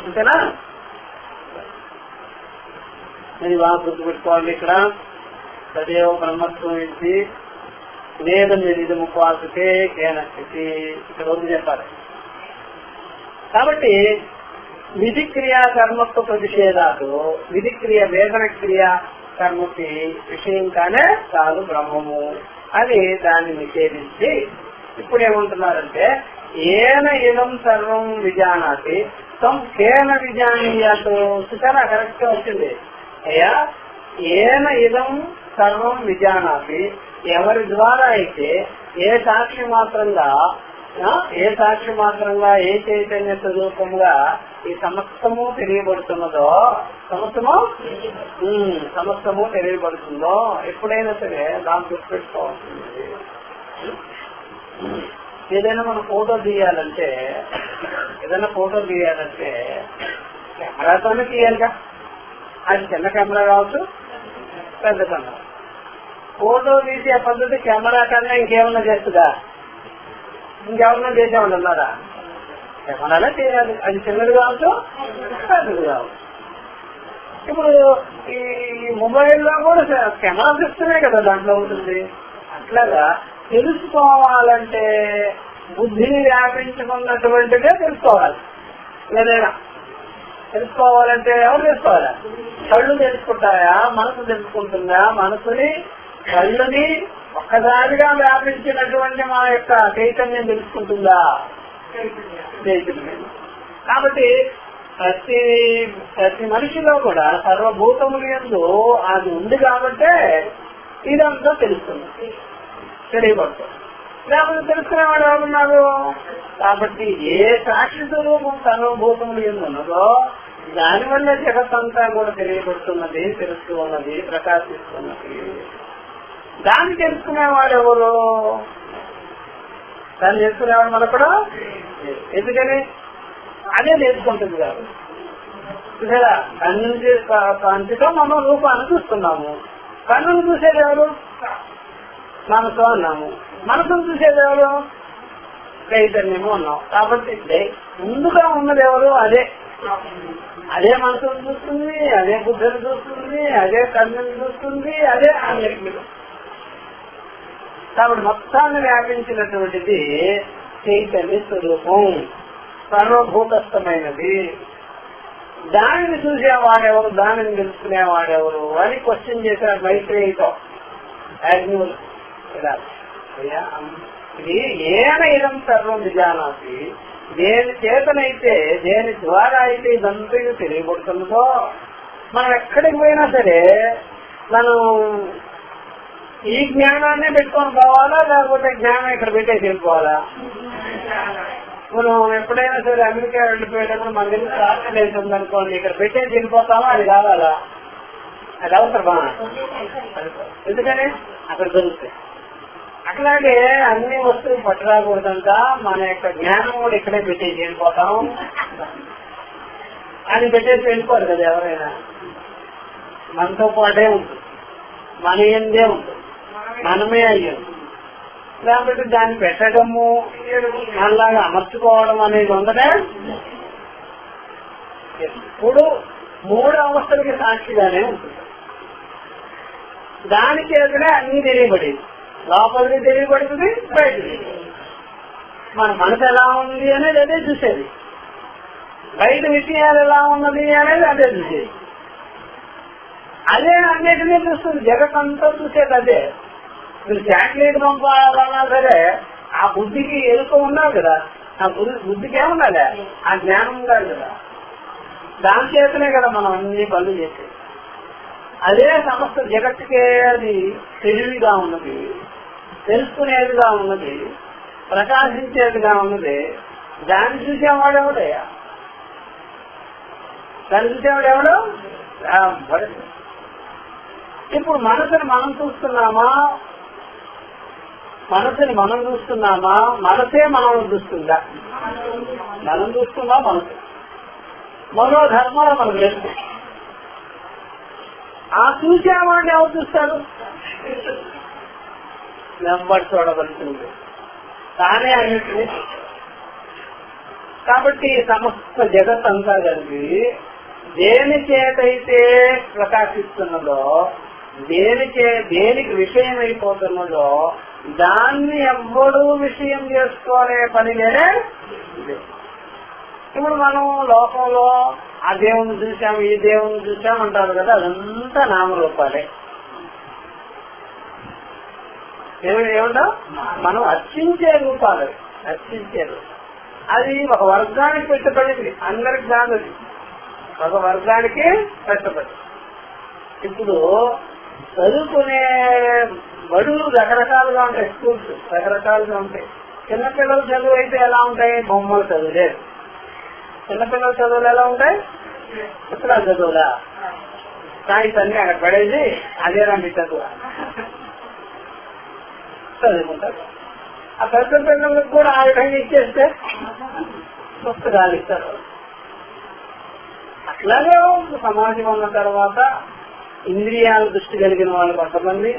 అంతేనా? ఇది బాగా గుర్తుపెట్టుకోవాలి. ఇక్కడ తదేవ బ్రహ్మత్వం విద్ధి వేదం విదితముపాసతే కేనస్థితి ఇక్కడ వద్దు చెప్పాలి. కాబట్టి విధిక్రియా కర్మత్వ ప్రతిషేధాలు విధిక్రియ వేదన క్రియ కర్మకి విషయం కానే కాదు బ్రహ్మము అని దాన్ని నిషేధించి ఇప్పుడు ఏమంటున్నారంటే ఏన ఇదం సర్వం విజానాతి తం కేన విజానీయాత్. చూసారా, కరెక్ట్ గా వచ్చింది. అయ్యా ఏన ఇదం సర్వం విజానాతి, ఎవరి ద్వారా అయితే ఏ సాక్షి మాత్రంగా ఏ చైతన్య స్వరూపంగా ఈ సమస్తము తెలియబడుతున్నదో, సమస్తము తెలియబడుతుందో ఎప్పుడైనా సరే దాన్ని గుర్తుపెట్టుకోవాల్సింది. ఏదైనా మనం ఫోటో తీయాలంటే కెమెరాతోనే తీయాలిగా. అది చిన్న కెమెరా కావచ్చు, పెద్ద కెమెరా. ఫోటో తీసే పద్ధతి కెమెరా కన్నా ఇంకేమన్నా చేస్తుందా? ఇంకెవరన్నా చేసేవాళ్ళు ఉన్నారా? కెమెరానే చేయాలి. అది చిన్నది కావచ్చు, పెద్దది కావచ్చు. ఇప్పుడు ఈ మొబైల్లో కూడా కెమెరా సిస్టమే కదా దాంట్లో ఉంటుంది. అట్లాగా తెలుసుకోవాలంటే బుద్ధిని వ్యాపించుకున్నటువంటిదే తెలుసుకోవాలి. ఏదైనా తెలుసుకోవాలంటే ఎవరు తెలుసుకోవాలా? కళ్ళు తెలుసుకుంటాయా? మనసు తెలుసుకుంటుందా? మనసుని కళ్ళుని ఒక్కసారిగా వ్యాపించినటువంటి మా యొక్క చైతన్యం తెలుసుకుంటుందా? చైతన్యం. కాబట్టి ప్రతి మనిషిలో కూడా సర్వభూతముల యందు అది ఉంది కాబట్టే ఇదంతా తెలుస్తుంది, తెలియబడుతుంది. లేకపోతే తెలుసుకునేవాడు ఎవరున్నారు? కాబట్టి ఏ సాక్షి స్వరూపం సర్వభూతములు యందు ఉన్నదో దానివల్ల జగత్తంతా కూడా తెలియబడుతున్నది, తెలుస్తూ ఉన్నది, ప్రకాశిస్తున్నది. దాన్ని తెలుసుకునేవాడు ఎవరు? దాన్ని తెలుసుకునేవాడు మనకు కూడా. ఎందుకని అదే నేర్చుకుంటుంది కాదు చూసారా. కంటితో మనం రూపాన్ని చూస్తున్నాము, కన్నును చూసేది ఎవరు? మనసు అన్నాము. మనసును చూసేది ఎవరు? చైతన్యము అన్నాం. కాబట్టి ముందుగా ఉన్నది ఎవరు? అదే మనసును చూస్తుంది, అదే బుద్ధిని చూస్తుంది, అదే కన్నుని చూస్తుంది, అదే అన్నిటిని. కాబట్టి మొత్తాన్ని వ్యాపించినటువంటిది చైతన్య స్వరూపం, సర్వభూతస్థమైనది. దానిని చూసేవాడెవరు, దానిని తెలుసుకునేవాడెవరు అని క్వశ్చన్ చేశారు మైత్రేయితో. ఇది ఏన ఇదం సర్వం విజానాతి, దేని చేతనైతే దేని ద్వారా అయితే ఇదంతా తెలియబడుతున్నదో, మనం ఎక్కడికి పోయినా సరే మనం ఈ జ్ఞానాన్ని పెట్టుకొని పోవాలా, లేకపోతే జ్ఞానం ఇక్కడ పెట్టేసి వెళ్ళిపోవాలా? మనం ఎప్పుడైనా సరే అమెరికా వెళ్ళిపోయేటప్పుడు మన దగ్గర సాఫ్ట్వేర్ ఉందనుకోండి, ఇక్కడ పెట్టేసి వెళ్ళిపోతామా? అది కావాలా? అది అవసరమా? ఎందుకని అక్కడ దొరుకుతాయి. అట్లాగే అన్ని వస్తువులు పట్టురాకూడదంట, మన యొక్క జ్ఞానం కూడా ఇక్కడే పెట్టేసి వెళ్ళిపోతాం అని పెట్టేసి వెళ్ళిపోరు కదా ఎవరైనా. మనతో పాటే ఉంటుంది, మన ఏందే ఉంటుంది, మనమే అయ్యాం. లేకపోతే దాన్ని పెట్టడము మనలాగా అమర్చుకోవడం అనేది ఉండదే. ఎప్పుడు 3 అవస్థలకి సాక్షిగానే ఉంటుంది. దానికి ఎదురే అన్ని తెలియబడేది, లోపలికి తెలియబడుతుంది, బయటది. మన మనసు ఎలా ఉంది అనేది అదే చూసేది, బయట విషయాలు ఎలా ఉన్నది అనేది అదే చూసేది. అదే అన్నిటినీ చూస్తుంది, జగత్తంతా చూసేది అదే. మీరు శాటిలైట్ పంపాలన్నా సరే ఆ బుద్ధికి ఎరుక ఉండాలి కదా, ఆ బుద్ధికి ఏమున్నదా? ఆ జ్ఞానం ఉండాలి కదా. దాని చేతనే కదా మనం అన్ని పనులు చేసేది. అదే సమస్త జగత్తుకే అది తెలివిగా ఉన్నది, తెలుసుకునేదిగా ఉన్నది, ప్రకాశించేదిగా ఉన్నది. దాన్ని చూసేవాడెవడయ్యా? దాన్ని చూసేవాడెవడు? ఇప్పుడు మనసుని మనం చూస్తున్నామా, మనసుని మనం చూస్తున్నామా, మనసే మనం చూస్తుందా? మనం చూస్తున్నా మనసు. మనోధర్మాలు మనకు లేదు. ఆ చూసేవాడిని ఎవరు చూస్తారు? నెంబర్ చూడవలసింది తానే అన్నింటినీ. కాబట్టి సమస్త జగత్ అంతా కలిపి దేని చేతైతే ప్రకాశిస్తున్నదో, దేనికి విషయం అయిపోతున్నదో దాన్ని ఎవ్వడూ విషయం చేసుకోలే పని లేదే. ఇప్పుడు మనం లోకంలో ఆ దేవుని చూసాం, ఈ దేవుని చూసాం అంటారు కదా, అదంతా నామరూపాలే. ఏమంటా? మనం అర్చించే రూపాలు, అర్చించేది. అది ఒక వర్గానికి పెట్టబడింది, అందరికి కాదు. అది ఒక వర్గానికి పెట్టబడి. ఇప్పుడు చదువుకునే బడులు రకరకాలుగా ఉంటాయి, స్కూల్స్ రకరకాలుగా ఉంటాయి. చిన్నపిల్లల చదువు అయితే ఎలా ఉంటాయి? బొమ్మల చదువులేదు. చిన్నపిల్లల చదువులు ఎలా ఉంటాయి? పుస్తకాల చదువులా? సాయిస్ అన్ని అక్కడ పడేసి అదే రండి చదువు చదువుకుంటారు. ఆ పెద్ద పిల్లలకు కూడా ఆ విధంగా ఇచ్చేస్తే పుస్తకాలు ఇస్తారు. అట్లాగే సమాజం ఉన్న తర్వాత ఇంద్రియాల దృష్టి కలిగిన వాళ్ళు కొంతమంది,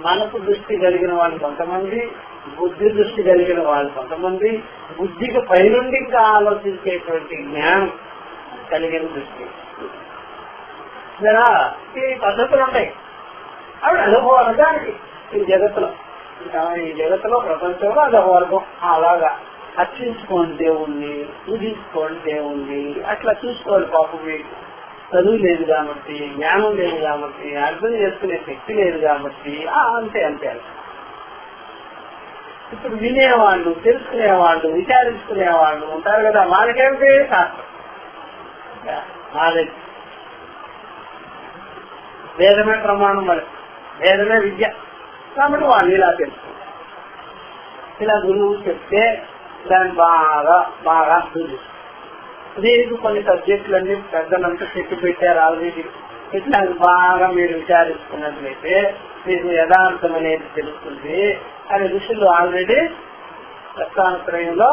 మనసు దృష్టి కలిగిన వాళ్ళు కొంతమంది, బుద్ధి దృష్టి కలిగిన వాళ్ళు కొంతమంది, బుద్ధికి పైనుండి ఇంకా ఆలోచించేటువంటి జ్ఞానం కలిగిన దృష్టి. ఈ పద్ధతులు ఉంటాయి. అవి అదొక వర్గానికి ఈ జగత్తులో ప్రపంచంలో అదొక వర్గం. అలాగా అర్చించుకోండి దేవుణ్ణి, పూజించుకోండి దేవుణ్ణి, అట్లా చూసుకోవాలి. పాపం మీకు చదువు లేదు కాబట్టి, జ్ఞానం లేదు కాబట్టి, అర్థం చేసుకునే శక్తి లేదు కాబట్టి అంతే అంతే. ఇప్పుడు వినేవాళ్ళు, తెలుసుకునేవాళ్ళు, విచారించుకునేవాళ్ళు ఉంటారు కదా, వాళ్ళకేమిటి శాస్త్రం, నాలెడ్జ్. వేదమే ప్రమాణం, మరి వేదమే విద్య. కాబట్టి వాళ్ళు ఇలా తెలుసుకుంటారు. ఇలా గురువు చెప్తే దాన్ని బాగా చూపిస్తారు. దీనికి కొన్ని సబ్జెక్టులన్నీ పెద్దలంతా చెప్పి పెట్టారు ఆల్రెడీ. ఇట్లా బాగా మీరు విచారించుకున్నట్లయితే మీకు యథార్థం అనేది తెలుస్తుంది అని ఋషులు ఆల్రెడీ ప్రస్థానత్రయంలో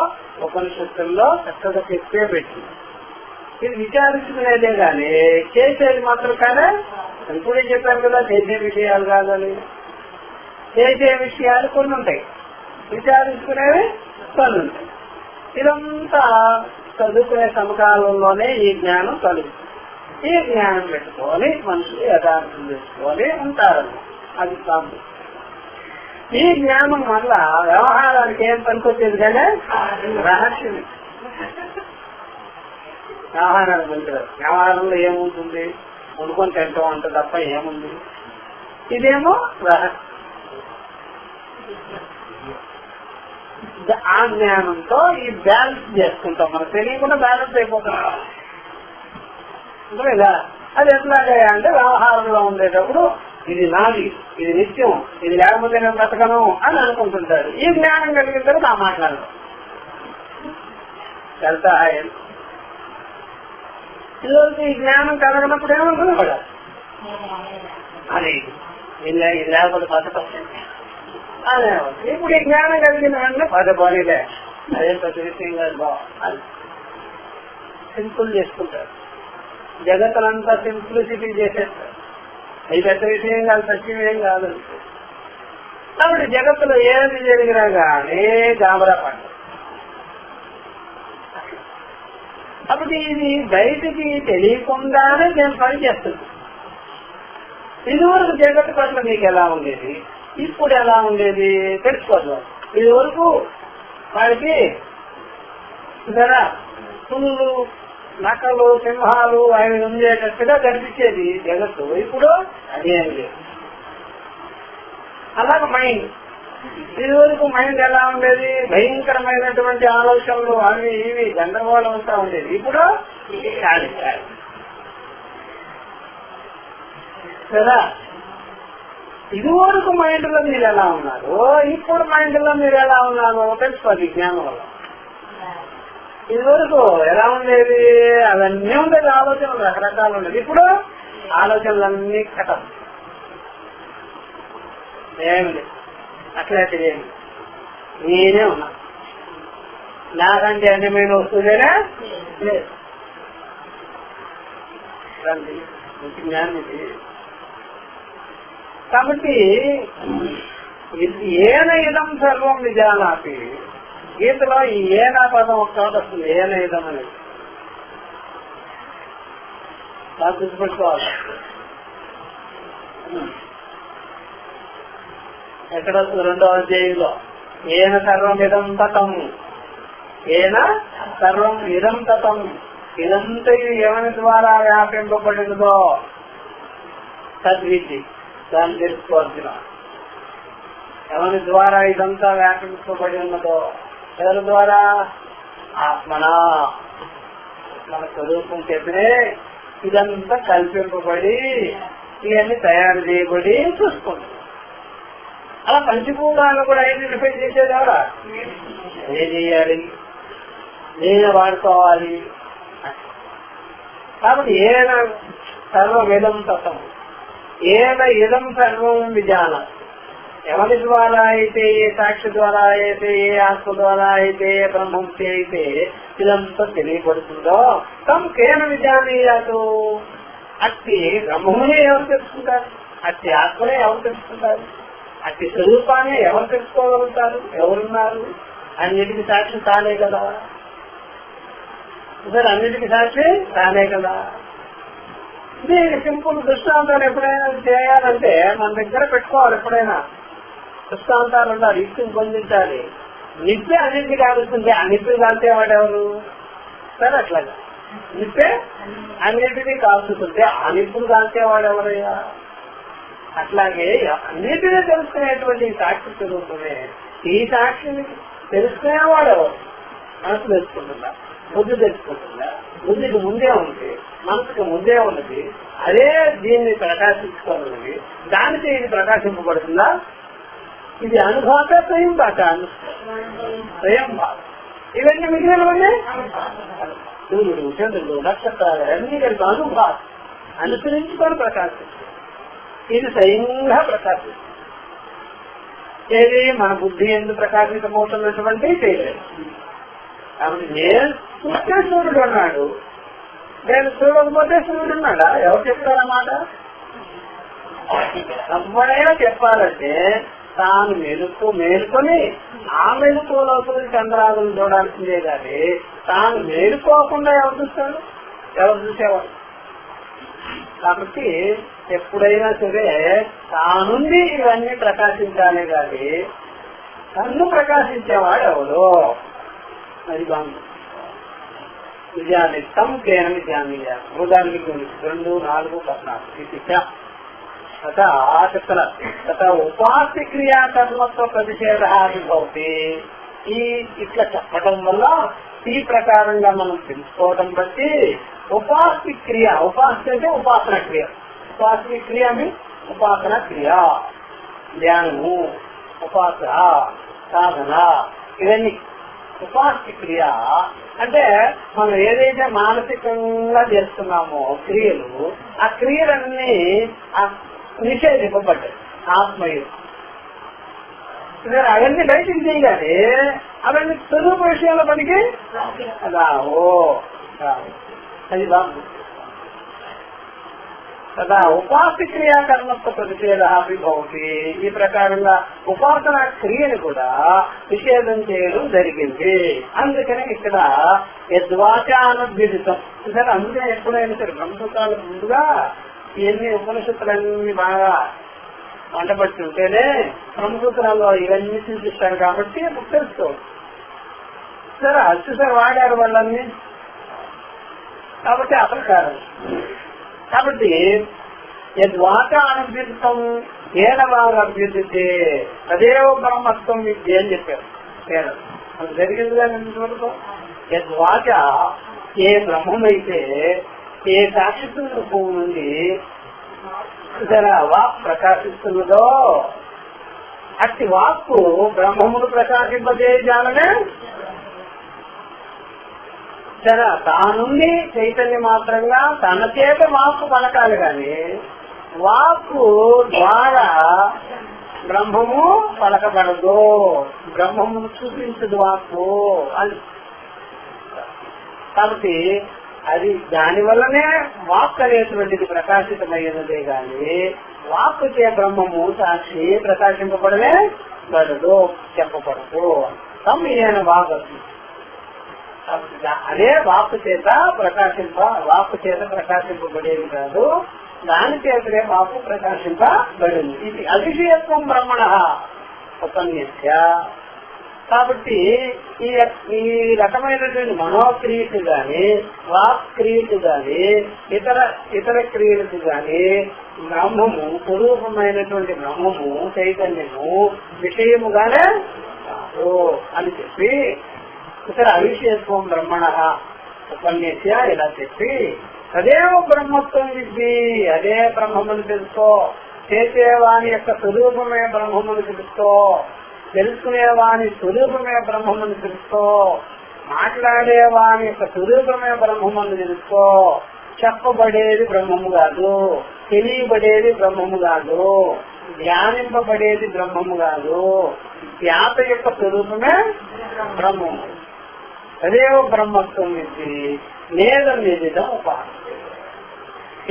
ఉపనిషత్తుల్లో చక్కగా చెప్పే పెట్టింది. ఇది విచారించుకునేదే కానీ చేసేది మాత్రం కానీ ఇప్పుడే చెప్పాను కదా, చేసే విషయాలు కాదని. చేసే విషయాలు కొన్ని ఉంటాయి, విచారించుకునేవి కొన్ని ఉంటాయి. ఇదంతా చదువుకునే సమకాలంలోనే ఈ జ్ఞానం కలుగుతుంది. ఈ జ్ఞానం పెట్టుకొని మనుషులు యథార్థం చేసుకోవాలి ఉంటారు. అది కాదు. ఈ జ్ఞానం వల్ల వ్యవహారానికి ఏం పనికొచ్చేది కానీ రహస్యం. వ్యవహారానికి పనికిరాదు. వ్యవహారంలో ఏముంటుంది, వండుకొని తింటాం అంట తప్ప ఏముంది. ఇదేమో రహస్యం. ఆ జ్ఞానంతో ఈ బ్యాలెన్స్ చేసుకుంటాం. మనకు తెలియకుండా బ్యాలెన్స్ అయిపోతున్నాం లేదా. అది ఎట్లాగా అంటే వ్యవహారంలో ఉండేటప్పుడు ఇది నాది, ఇది నిత్యం, ఇది లేకపోతే నేను బతకను అని అనుకుంటుంటాడు. ఈ జ్ఞానం కలిగిన తర్వాత ఆ మాట్లాడడం వెళ్తా. ఈ జ్ఞానం కలగనప్పుడు ఏమంటుంది కూడా అది ఇది లేకపోతే బతకం అదే. ఇప్పుడు ఈ జ్ఞానం కలిగిన వెంటనే పదపోలేదే, అదేం పెద్ద విషయం కాదు బా అని సింపుల్ చేసుకుంటారు. జగత్తులంతా సింప్లిసిటీ చేసేస్తారు. అది పెద్ద విషయం కాదు, సత్యం ఏం కాదు. కాబట్టి జగత్తులో ఏది జరిగినా కానీ గాబరా పడ్డారు. అప్పుడు ఇది బయటికి తెలియకుండానే నేను పని చేస్తుంది. ఇదివరకు జగత్తు పట్ల మీకు ఎలా ఉండేది, ఇప్పుడు ఎలా ఉండేది తెలుసుకోదు. ఇది వరకు వాడికి పులులు, నక్కలు, సింహాలు అవి ఉండేటట్టుగా కనిపించేది జగత్తు. ఇప్పుడు అదేం లేదు. అలాగే మైండ్, ఇది వరకు మైండ్ ఎలా ఉండేది, భయంకరమైనటువంటి ఆలోచనలు అవి ఇవి గందరగోళం అంతా ఉండేది. ఇప్పుడు కదా. ఇది వరకు మైండ్ లో మీరు ఎలా ఉన్నారు, ఇప్పుడు మైండ్ లో మీరు ఎలా ఉన్నారో తెలుసుకోవాలి జ్ఞానం వల్ల. ఇది వరకు ఎలా ఉండేది, అవన్నీ ఉండేది, ఆలోచనలు రకరకాలు ఉండేది. ఇప్పుడు ఆలోచనలన్నీ కథం, ఏమి లేదు. అట్లయితే ఏమి నేనే ఉన్నా, నాకంటే అందమైన వస్తుందేనా లేదు. జ్ఞానం ఇది. కాబట్టి ఏన ఇదం సర్వం విజానాపి, గీతలో ఈ ఏనా పదం ఒక చోట వస్తుంది. ఏన ఇదం అనేది గుర్తుపెట్టుకోవాలి. ఎక్కడ వస్తుంది? 2వ అధ్యాయంలో ఏన సర్వం ఇదం తతం, ఏన సర్వం ఇదం తతం, ఇదంతా ఎవరి ద్వారా వ్యాపింపబడినదో తద్విధి, దాన్ని తెలుసుకోవాల్సిన. ఎవరి ద్వారా ఇదంతా వ్యాపింపబడి ఉన్నదో, ఎవరి ద్వారా? ఆత్మన, మన స్వరూపం చేతనే ఇదంతా కల్పింపబడి ఇవన్నీ తయారు చేయబడి చూసుకుంటాం. అలా పంచభూతాలను కూడా ఐడెంటిఫై చేసేది ఎవరా? ఏం చేయాలి, నేను వాడుకోవాలి. కాబట్టి ఏన సర్వమిదం తతం, ఏన ఇదం సర్వం విజాన. ఎవరి ద్వారా అయితే, ఏ సాక్షి ద్వారా అయితే, ఏ ఆత్మ ద్వారా అయితే, ఏ బ్రహ్మంకి అయితే ఇదంతా తెలియబడుతుందో తమ్ కేన విజానీయాదు, అట్టి బ్రహ్మమునే ఎవరు తెలుసుకుంటారు, అట్టి ఆత్మనే ఎవరు తెలుసుకుంటారు, అట్టి స్వరూపాన్ని ఎవరు తెలుసుకోగలుగుతారు, ఎవరున్నారు? అన్నిటికీ సాక్షి తానే కదా. సార్ అన్నిటికీ సాక్షి తానే కదా. దీనికి సింపుల్ దృష్టాంతాలు ఎప్పుడైనా చేయాలంటే మన దగ్గర పెట్టుకోవాలి. ఎప్పుడైనా దృష్టాంతాలు ఉండాలి, యుక్తిని పొందించాలి. నిప్పే అన్నింటికి కాలుస్తుంది, ఆ నిప్పి కాల్చేవాడెవరు? సరే అట్లాగా నిప్పే అన్నింటినీ కాల్చుతుంటే ఆ నిప్పులు కాల్చేవాడెవరయ్యా? అట్లాగే అన్నిటినీ తెలుసుకునేటువంటి సాక్షి స్వరూపమే. ఈ సాక్షిని తెలుసుకునేవాడెవరు? మనసు తెలుసుకుంటుందా, బుద్ధి తెలుసుకుంటుందా? బుద్ధికి ముందే ఉంది, మనసుకు ముందే ఉన్నది. అదే దీన్ని ప్రకాశించుకోవాలన్నది. దానికి ఇది ప్రకాశింపబడుతుందా? ఇది అనుభాత స్వయం భాష, స్వయం భాష. ఇవన్నీ మిగిలినవన్నీ సూర్యుడు, చంద్రుడు, నక్షత్రాలు అన్ని కలిపి అనుభాత అనుసరించుకొని ప్రకాశిస్తుంది. ఇది స్వయంగా ప్రకాశిస్తుంది. ఏది మన బుద్ధి ఎందుకు ప్రకాశితమవుతున్నటువంటి తేజస్సు. కాబట్టి నేను చూస్తే సూర్యుడు అన్నాడు, నేను చూడకపోతే సూర్యుడు ఉన్నాడా? ఎవరు చెప్తారన్నమాట? ఎవరైనా చెప్పాలంటే తాను మేలుకొని ఆ మెలుకులో చంద్రాదులు చూడాల్సిందే కానీ తాను మేలుకోకుండా ఎవరు చూస్తాడు? ఎవరు చూసేవాడు? కాబట్టి ఎప్పుడైనా సరే తానుండి ఇవన్నీ ప్రకాశించాలి కానీ తన్ను ప్రకాశించేవాడు ఎవరు? అది బాగుంది. నిజానిత్తం కేన నిజాన్ని ఉదాహరణకి 2, 4, 14 చెప్తున్నారు. ఉపాస్య క్రియాకర్మత్వ ప్రతిషేధ భవతి. ఈ ఇట్లా చెప్పడం వల్ల ఈ ప్రకారంగా మనం తెలుసుకోవడం బట్టి ఉపాస్య క్రియ, ఉపాస్య అంటే ఉపాసన క్రియ, ఉపాస్య క్రియ ఉపాసన క్రియ, ధ్యానము, ఉపాసన, సాధన, ఇవన్నీ ఉపాస్య క్రియ. అంటే మనం ఏదైతే మానసికంగా చేస్తున్నామో క్రియలు, ఆ క్రియలన్నీ నిషేధింపబడ్డాయి ఆత్మయుడు. అవన్నీ బయటికి చేయగానే అవన్నీ స్వరూప విషయాల పనికి రావు. అది బాగుంది కదా. ఉపాసన క్రియాకర్మత్వ ప్రతిషేధ భవతి. ఈ ప్రకారంగా ఉపాసన క్రియను కూడా నిషేధం చేయడం జరిగింది. అందుకని ఇక్కడ యద్వాచానుద్విదితం. సరే, అందుకే ఎప్పుడైనా సరే బ్రహ్మసూత్రాల ముందుగా ఇవన్నీ ఉపనిషత్తులన్నీ బాగా వంటపట్టి ఉంటేనే బ్రహ్మసూత్రాల్లో ఇవన్నీ సూచిస్తారు కాబట్టి తెలుసుకోవచ్చు. సరే, అచ్చుసారి వాడారు వాళ్ళన్నీ కాబట్టి అసలు కారణం. కాబట్టి యద్వాచానుద్విదితం ఏన బాగా అభ్యుదితే అదేవ బ్రహ్మత్వం విద్య అని చెప్పారు. అది జరిగింది కానీ వరకు యద్వాచ ఏ బ్రహ్మమైతే ఏ సాక్షిత్వ రూపం నుండి వాక్ ప్రకాశిస్తున్నదో అట్టి వాక్కు బ్రహ్మమును ప్రకాశింపజేయాలనే సరే తానుండి చైతన్య మాత్రంగా తన చేత వాక్కు పలకాలి కానీ వాక్కు ద్వారా బ్రహ్మము పలకబడదు, బ్రహ్మమును చూపించదు వాక్కు అని. కాబట్టి అది దాని వల్లనే వాక్ అనేటువంటిది ప్రకాశితమైనదే గాని వాక్కు చే బ్రహ్మము సాక్షి ప్రకాశింపబడలే పడదు, చెప్పబడదు. తమ్మిన వాగదు. అదే వాక్కు చేత ప్రకాశింపబడేది కాదు, దాని చేతనే వాక్కు ప్రకాశింపబడింది. ఇది అతిశయత్వం బ్రహ్మణ ఉపన్యస్య. కాబట్టి ఈ రకమైనటువంటి మనోక్రియకు గాని వాక్ క్రియకు గాని ఇతర క్రియలకు గాని బ్రహ్మము స్వరూపమైనటువంటి బ్రహ్మము చైతన్యము విషయముగానే కాదు అని చెప్పి ఇతర అవిషయత్వం బ్రహ్మణ ఉపన్యస్య ఇలా చెప్పి అదేవ బ్రహ్మత్వం విద్ది, అదే బ్రహ్మమును తెలుసుకో, చేసేవాని యొక్క స్వరూపమే బ్రహ్మమును తెలుసుకో, తెలుసుకునేవాని స్వరూపమే బ్రహ్మమును తెలుసుకో, మాట్లాడేవాని యొక్క స్వరూపమే బ్రహ్మమును తెలుసుకో. చెప్పబడేది బ్రహ్మము కాదు, తెలియబడేది బ్రహ్మము కాదు, ధ్యానింపబడేది బ్రహ్మము కాదు, ధ్యాత యొక్క స్వరూపమే బ్రహ్మము. అదేవ బ్రహ్మత్వం ఇది నేదం ఉపాసన.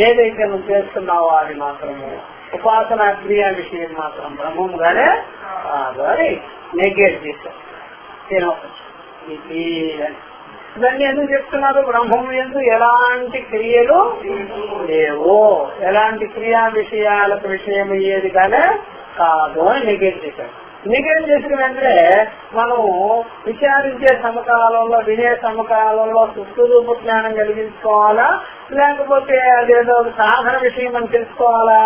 ఏదైతే నువ్వు చేస్తున్నావో అది మాత్రము ఉపాసన క్రియా విషయం మాత్రం బ్రహ్మముగానే కాదు అని నెగేట్ చేశారు. ఇవన్నీ ఎందుకు చెప్తున్నారు? బ్రహ్మము ఎందుకు ఎలాంటి క్రియలు లేవు, ఎలాంటి క్రియా విషయాలకు విషయం అయ్యేది కానీ కాదు అని నెగేట్ చేశారు. నెగేట్ చేసిన వెంటనే మనం విచారించే సమకాలంలో వినే సమకాలంలో సుస్వరూప జ్ఞానం కలిగించుకోవాలా, లేకపోతే అదేదో సాధన విషయం అని తెలుసుకోవాలా?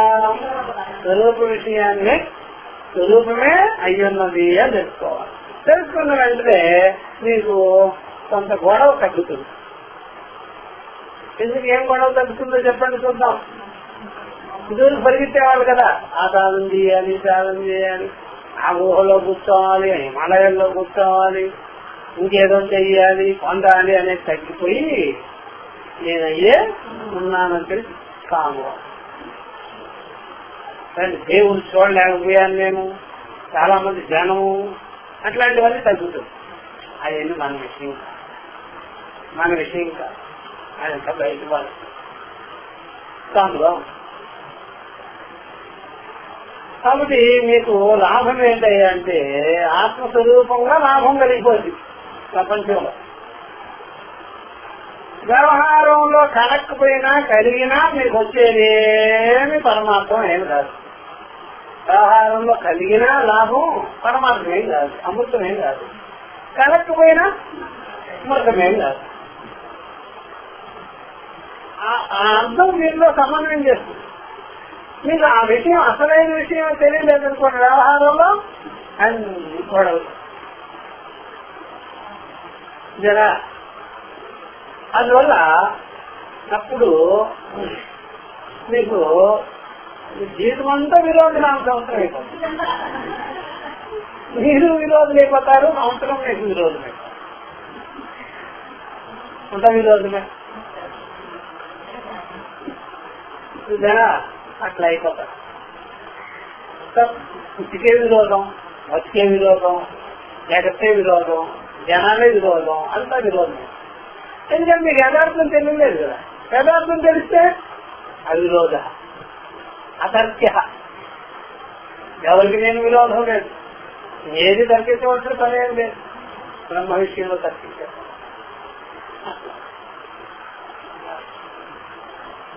స్వరూప విషయాన్ని స్వరూపమే అయ్యున్నది అని తెలుసుకోవాలి. తెలుసుకున్న వెంటనే మీకు కొంత గొడవ తగ్గుతుంది. ఎందుకు ఏం గొడవ తగ్గుతుందో చెప్పండి చూద్దాం. ఇదివరకు పరిగెత్తేవాళ్ళు కదా, ఆ సాధన చేయాలి, సాధన చేయాలి, ఆ గుహలో కూర్చోవాలి, హిమాలయాల్లో కూర్చోవాలి, ఇంకేదో చెయ్యాలి, పొందాలి అనేది తగ్గిపోయి నేనయ్యే ఉన్నానంటే కాము. దేవుని చూడలేకపోయాను నేను, చాలా మంది జ్ఞానము అట్లాంటివన్నీ తగ్గుతుంది. అవన్నీ మన విషయం కాదు అదంతా బయట వాళ్ళు కాబట్టి మీకు లాభం ఏంటయ్యా అంటే ఆత్మస్వరూపంగా లాభం కలిగిపోతుంది. ప్రపంచంలో వ్యవహారంలో కలక్కపోయినా కలిగినా మీకు వచ్చేదేమి పరమార్థం ఏమి కాదు. వ్యవహారంలో కలిగినా లాభం పరమార్థం ఏం కాదు, అమృతం ఏం కాదు. కలక్కపోయినా అమృతమేం కాదు. ఆ అర్థం దీనిలో సమన్వయం చేస్తుంది. మీకు ఆ విషయం అసలైన విషయం తెలియలేదనుకోండి, వ్యవహారంలో అన్ని గొడవలు జరా. అందువల్ల అప్పుడు మీకు జీవితం అంతా విరోధి నాకు సంవత్సరం అయిపోతుంది. మీరు విరోధులు అయిపోతారు, సంవత్సరం మీకు విరోధమే, అంత విరోధమే జరా. అట్లా అయిపోతారు. పుట్టికే విరోధం, బతికే విరోధం, లేకపోతే విరోధం, జనాలే విరోధం, అంతా విరోధం. ఎందుకంటే మీకు యథార్థం తెలియలేదు కదా. యథార్థం తెలిస్తే అవిరోధ అతర్క్య, ఎవరికి నేను విరోధం లేదు. ఏది తర్కించవలసిన పని ఏం లేదు. బ్రహ్మ విషయంలో తర్కించారు.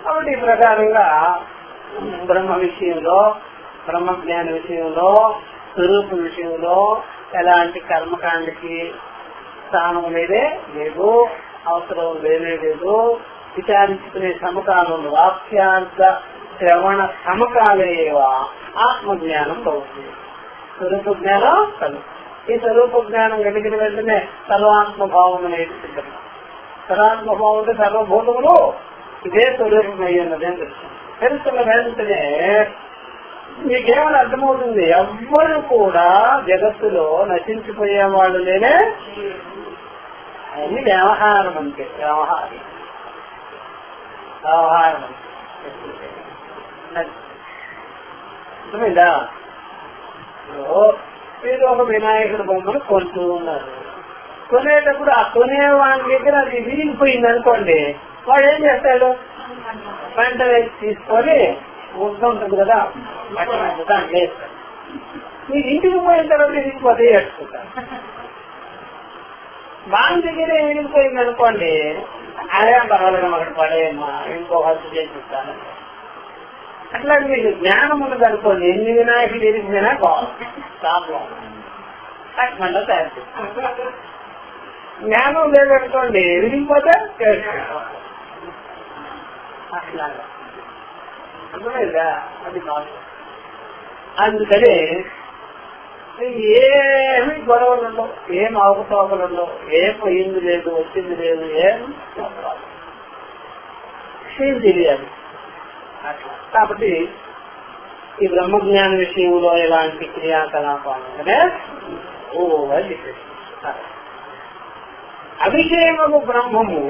కాబట్టి ఈ ప్రకారంగా బ్రహ్మ విషయంలో, బ్రహ్మ జ్ఞాన విషయంలో, స్వరూప విషయంలో ఎలాంటి కర్మకాండకి స్థానం లేదే లేదు, అవసరం లేనే లేదు. విచారించుకునే సమకాలం వాక్యాంత శ్రవణ సమకాలేవా ఆత్మజ్ఞానం అవుతుంది. స్వరూప జ్ఞానం కలుగు. ఈ స్వరూప జ్ఞానం కలిగిన వెంటనే సర్వాత్మభావం అనేది సిద్ధం. సర్వాత్మభావం అంటే సర్వభూతములు ఇదే స్వరూపం అయ్యున్నది అని తెలుస్తున్న వెంటనే మీకేమని అర్థమవుతుంది, ఎవ్వరు కూడా జగత్తులో నశించిపోయే వాళ్ళు లేనే. అన్ని వ్యవహారం అంటే వ్యవహారం అర్థమైందా? మీరు ఒక వినాయకుడి బొమ్మను కొంటూ ఉన్నారు. కొనేటప్పుడు ఆ కొనేవాడి దగ్గర అది విరిగిపోయింది అనుకోండి, వాడు ఏం చేస్తాడు, వెంటనే తీసుకొని ముద్ద ఉంటుంది కదా దాన్ని వేస్తాడు. మీరు ఇంటికి పోయిన తర్వాత విరిగిపోతే వేసుకుంటారు. బాగా దగ్గరే విరిగిపోయింది అనుకోండి, అదే పర్వాలేదు అక్కడ పడేయమ్మా, ఇంకో హద్దు చేసిస్తాను. అట్లా మీకు జ్ఞానం ఉన్నది అనుకోండి, ఎన్ని వినాయకులు విరిగిపోయినా ప్రాబ్లం కట్టమంటే తయారు చేస్తాను. జ్ఞానం లేదనుకోండి, విరిగిపోతే అట్లాగా అర్థమైందా? అది కాదు. అందుకని ఏమి గొడవలు ఉండవు, ఏం అవకతవకలు ఉండవు, ఏం పోయింది లేదు, వచ్చింది లేదు, ఏం విషయం తెలియాలి. కాబట్టి ఈ బ్రహ్మజ్ఞాన విషయంలో ఎలాంటి క్రియాకలాపాలనే అభిషేకము బ్రహ్మము,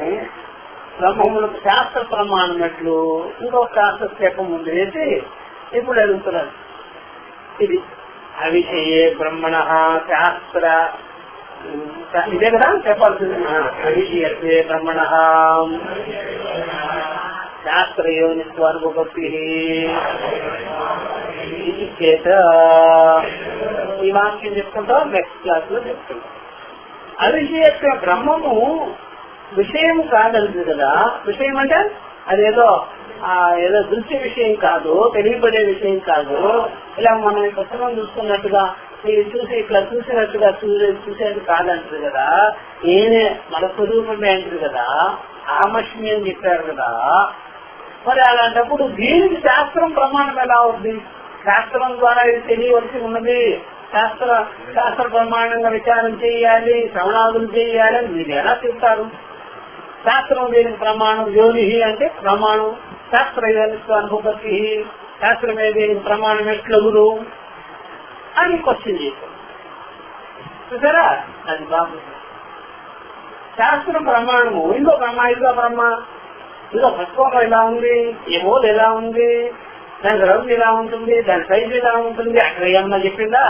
బ్రహ్మములకు శాస్త్ర ప్రమాణం ఎట్లు ఇంకొక శాస్త్ర క్షేపం ముందు వేసి ఇప్పుడు అడుగుతున్నారు. ఇది అవిషయే బ్రహ్మణ శాస్త్ర, ఇదే కదా చెప్పాల్సింది. అవిషయే బ్రహ్మణ శాస్త్రయోనిత్వానుభక్తి ఇది చేత ఈ వాక్యం చెప్పుకుంటాం, నెక్స్ట్ క్లాస్ లో చెప్పుకుంటాం. అవిషయ బ్రహ్మము విషయం కాదంటుంది కదా. విషయం అంటే అదేదో ఏదో దృశ్య విషయం కాదు, తెలియబడే విషయం కాదు. ఇలా మనం ఈ పుస్తకం చూస్తున్నట్టుగా మీరు చూసి ఇట్లా చూసినట్టుగా చూసేది కాదంటుంది కదా. నేనే మన స్వరూపమే అంటుంది కదా, ఆమష్మి అని చెప్పారు కదా. మరి అలాంటప్పుడు దీనికి శాస్త్రం ప్రమాణం ఎలా అవుతుంది? శాస్త్రం ద్వారా ఇది తెలియవలసి ఉన్నది. శాస్త్ర ప్రమాణంగా విచారం చేయాలి, శ్రవణాదులు చేయాలి అని మీరు ఎలా చెప్తారు? శాస్త్రం దీనికి ప్రమాణం. యోని అంటే ప్రమాణం, శాస్త్ర అనుభూతి, శాస్త్రమే దీనికి ప్రమాణం ఎట్లగురు అని క్వశ్చన్ చేశారు. చూసారా? అది బాగుంది. శాస్త్రం ప్రమాణము. ఇంకో బ్రహ్మ, ఇదిగో బ్రహ్మ, ఇదిగో పుష్పం ఎలా ఉంది, ఏమో ఎలా ఉంది, దాని రంగు ఎలా ఉంటుంది, దాని సైజు ఎలా ఉంటుంది, అక్కడ ఏమన్నా చెప్పిందా?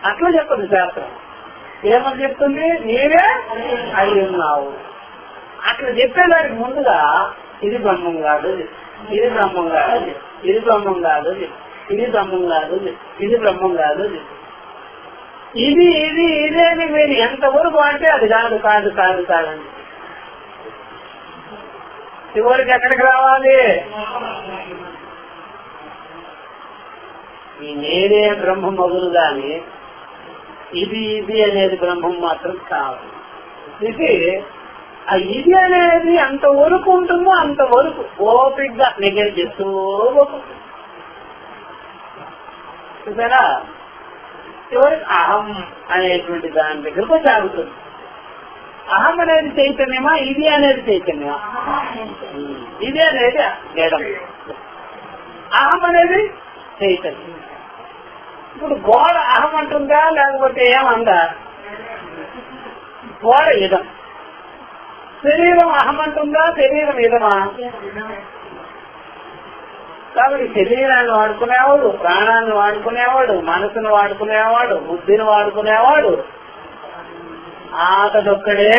అట్లా చెప్పదు శాస్త్రం. ఏమని చెప్తుంది? నీవే అయి ఉన్నావు. అట్లా చెప్పేదానికి ముందుగా ఇది బ్రహ్మం కాదు, ఇది బ్రహ్మం కాదు, ఇది బ్రహ్మం కాదు, ఇది బ్రహ్మం కాదు, ఇది బ్రహ్మం కాదు, ఇది ఇది ఇదేని మీరు ఎంతవరకు అంటే అది కాదు కాదు కాదు కాదండి. చివరికి ఎక్కడికి రావాలి? ఈ నేనే బ్రహ్మం మొదలు గాని ఇది ఇది అనేది బ్రహ్మం మాత్రం కాదు. ఇది అనేది అంతవరకు ఉంటుందో అంతవరకు ఓపిగ్గా నెగ్లెక్ట్ చేస్తూ చూసారా, చివరికి అహం అనేటువంటి దాని దగ్గరకు సాగుతుంది. అహం అనేది చైతన్యమా, ఇది అనేది చైతన్యమా? ఇది అనేది జడం, అహం అనేది చైతన్యం. ఇప్పుడు గోడ అహం అంటుందా లేకపోతే ఏమందా? గోడ ఇదం. శరీరం అహం అంటుందా, శరీరం ఇదమా? కాబట్టి శరీరాన్ని వాడుకునేవాడు, ప్రాణాన్ని వాడుకునేవాడు, మనసును వాడుకునేవాడు, బుద్ధిని వాడుకునేవాడు అతడొక్కడే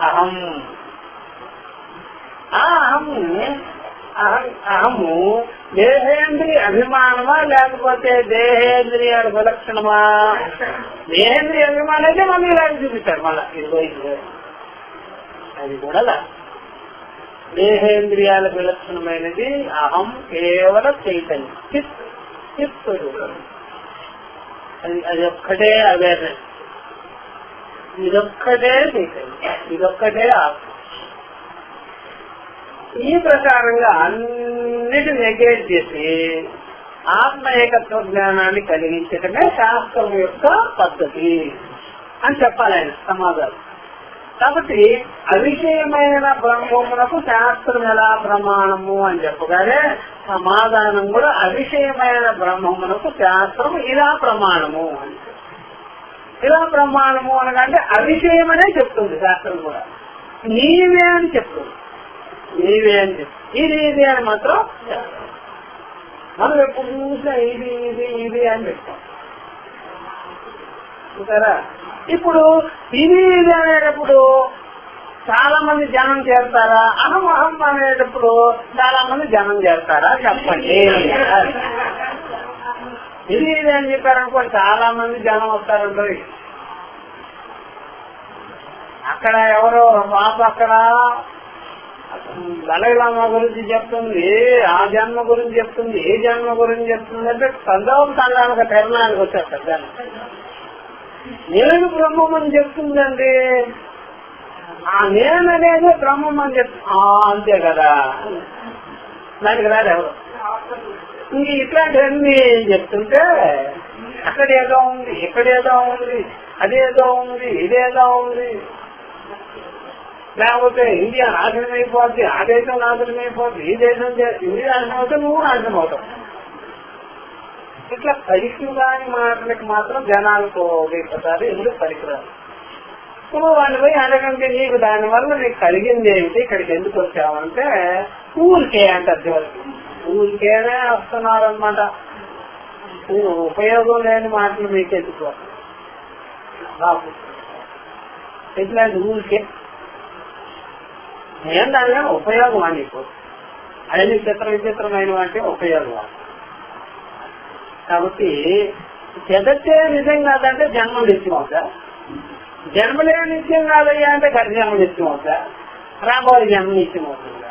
అహం. ఆ అహము దేహేంద్రియ అభిమానమా లేకపోతే దేహేంద్రియాల విలక్షణమా? దేహేంద్రియ అభిమానం అయితే మళ్ళీ ఇలాంటి చూపిస్తారు. మళ్ళా ఇదిగో అది కూడా దేహేంద్రియాల విలక్షణమైనది అహం కేవల చైతన్యం, చిత్ అది ఒక్కటే అవేర్నెస్, ఇదొక్కటే చైతన్యం, ఇదొక్కటే ఆత్మ. ఈ ప్రకారంగా అన్నిటి నెగ్లెక్ట్ చేసి ఆత్మ ఏకత్వ జ్ఞానాన్ని కలిగించడమే శాస్త్రం యొక్క పద్ధతి అని చెప్పాలి ఆయన సమాధానం. కాబట్టి అవిషయమైన బ్రహ్మమునకు శాస్త్రం ఎలా ప్రమాణము అని చెప్పగానే సమాధానం కూడా అవిషయమైన బ్రహ్మమునకు శాస్త్రం ఇలా ప్రమాణము అని. ఇలా ప్రమాణము అనగానే అవిషయమనే చెప్తుంది శాస్త్రం కూడా. నీవే అని చెప్తుంది, నీవే అని చెప్తుంది. ఇది అని మాత్రం మనం ఎప్పుడు చూసినా ఇది ఇది ఇది అని చెప్తాం చూసారా. ఇప్పుడు ఇది ఇది అనేటప్పుడు చాలా మంది జనం చేస్తారా? అహం అహం అనేటప్పుడు చాలా మంది జనం చేస్తారా? చెప్పండి. ఇది ఇది అని చెప్పారనుకో చాలా మంది జనం వస్తారంట. అక్కడ ఎవరో పాప అక్కడ దళైలామా గురించి చెప్తుంది, ఆ జన్మ గురించి చెప్తుంది, ఏ జన్మ గురించి చెప్తుంది అంటే సందర్భానికి తెరణానికి వచ్చేస్తారు జనం. నేను బ్రహ్మం అని చెప్తుందండి, ఆ నేను అనేది బ్రహ్మం అని అంతే కదా, దానికి రాదు ఎవరు. ఇంక ఇట్లాంటివన్నీ చెప్తుంటే అక్కడేదో ఉంది, ఇక్కడేదో ఉంది, అదేదో ఉంది, ఇదేదో ఉంది, లేకపోతే ఇండియా నాశనం అయిపోద్ది, ఆ దేశం నాశనం అయిపోద్ది, ఈ దేశం ఇండియా నాశనం అవుతావు, నువ్వు నాశనం అవుతావు. ఇట్లా పరీక్షలు మాటలకి మాత్రం జనాలకు ఒకసారి ఎందుకు పరీక్షరాలు. నువ్వు వాడిని పోయి అడగంటే నీకు దానివల్ల నీకు కలిగింది ఏమిటి, ఇక్కడికి ఎందుకు వచ్చావంటే ఊరికే అంటారు చివరికి. ఊరికేనే వస్తున్నారు అనమాట. ఉపయోగం లేని మాటలు మీకు ఎందుకు ఇట్లాంటి ఊరికే ఏం దానిగా ఉపయోగం అని నీకు అన్ని విచిత్రమైన అంటే ఉపయోగం. కాబట్టి చెదతే నిజం కాదంటే జన్మ నిత్యం అవుతా, జన్మలే నిత్యం కాదయ్యా అంటే గత జన్మ నిత్యం అవుతా, రాబోయే జన్మ నిత్యం అవుతుందా?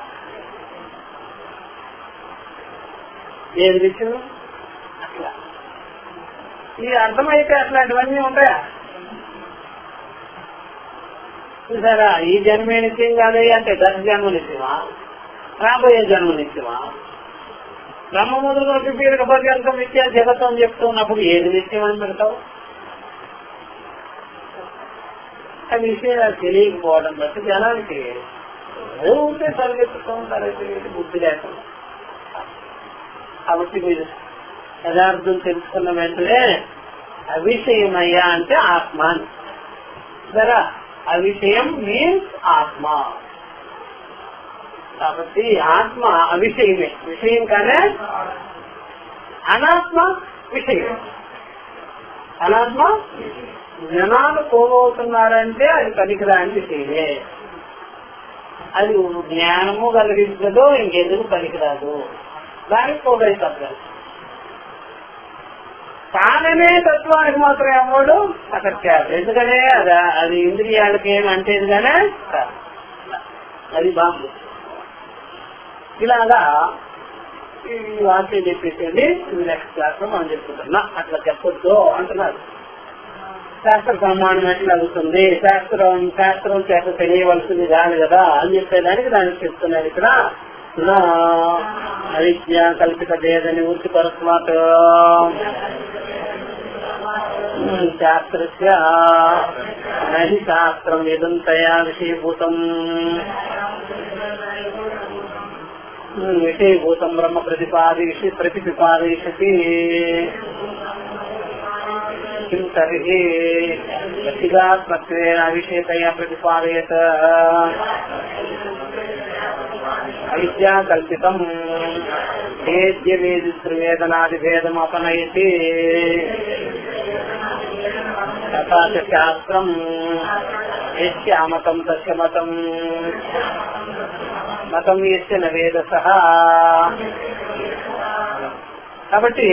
ఏది నిత్యం? అట్లా ఇది అర్థమైతే అట్లాంటివన్నీ ఉంటాయా? చూసారా, ఈ జన్మే నిత్యం కాదయ్యా అంటే గత జన్మ నిత్యమా, రాబోయే జన్మ నిత్యమా? బ్రహ్మ మొదలు పీడక పర్యంతం నిత్య జగత్వం చెప్తున్నప్పుడు ఏది నిత్యం అని పెడతావు? ఆ విషయాలు తెలియకపోవడం బట్టి జనానికి ఉంటే సరిగెత్తుతూ ఉంటారు, బుద్ధి లేకుండా. కాబట్టి మీరు యథార్థం తెలుసుకున్న వెంటనే అవిషయమయ్యా అంటే ఆత్మ అని. సరే, అవిషయం మీన్స్ ఆత్మ. కాబట్టి ఆత్మ అవిషయమే, విషయం కానీ అనాత్మ విషయం. అనాత్మ జనాలు పోగొతున్నారంటే అది పనికిరాని చేయలే. అది జ్ఞానము కలిగించదో ఇంకెందుకు పనికిరాదు, దానికి పోగైపోతారు. తాననే తత్వానికి మాత్రం అమ్మడు అక్కడ కాదు. ఎందుకనే అది ఇంద్రియాలకి ఏమి అంటేదిగానే అది బాంబు. ఇలాగా ఈ వాక్యం చెప్పేసేది నెక్స్ట్ క్లాస్ లో మనం చెప్పుకుంటున్నా. అట్లా చెప్పొద్దు అంటున్నారు. శాస్త్ర ప్రమాణం ఎట్లా అవుతుంది, శాస్త్రం చేత తెలియవలసింది కాదు కదా అని చెప్పేదానికి దానికి చెప్తున్నారు. ఇక్కడ అవిద్య కల్పిత భేద నివృత్తి పరస్మాత్ శాస్త్రస్య నహి శాస్త్రం యదంతయా విషయభూతం విషయభూతం బ్రహ్మ ప్రతిపాదయిష్యతి కిం తర్హి వ్యక్తిగతత్వేన అవిషయతయా ప్రతిపాదయత్ అవిద్యా కల్పితం వేద్య వేదితృవేదనాది భేదం అపనయతి తథా చ శాస్త్రం యస్య మతం తస్య మతం మతం యస్య న వేదసః. కాబట్టి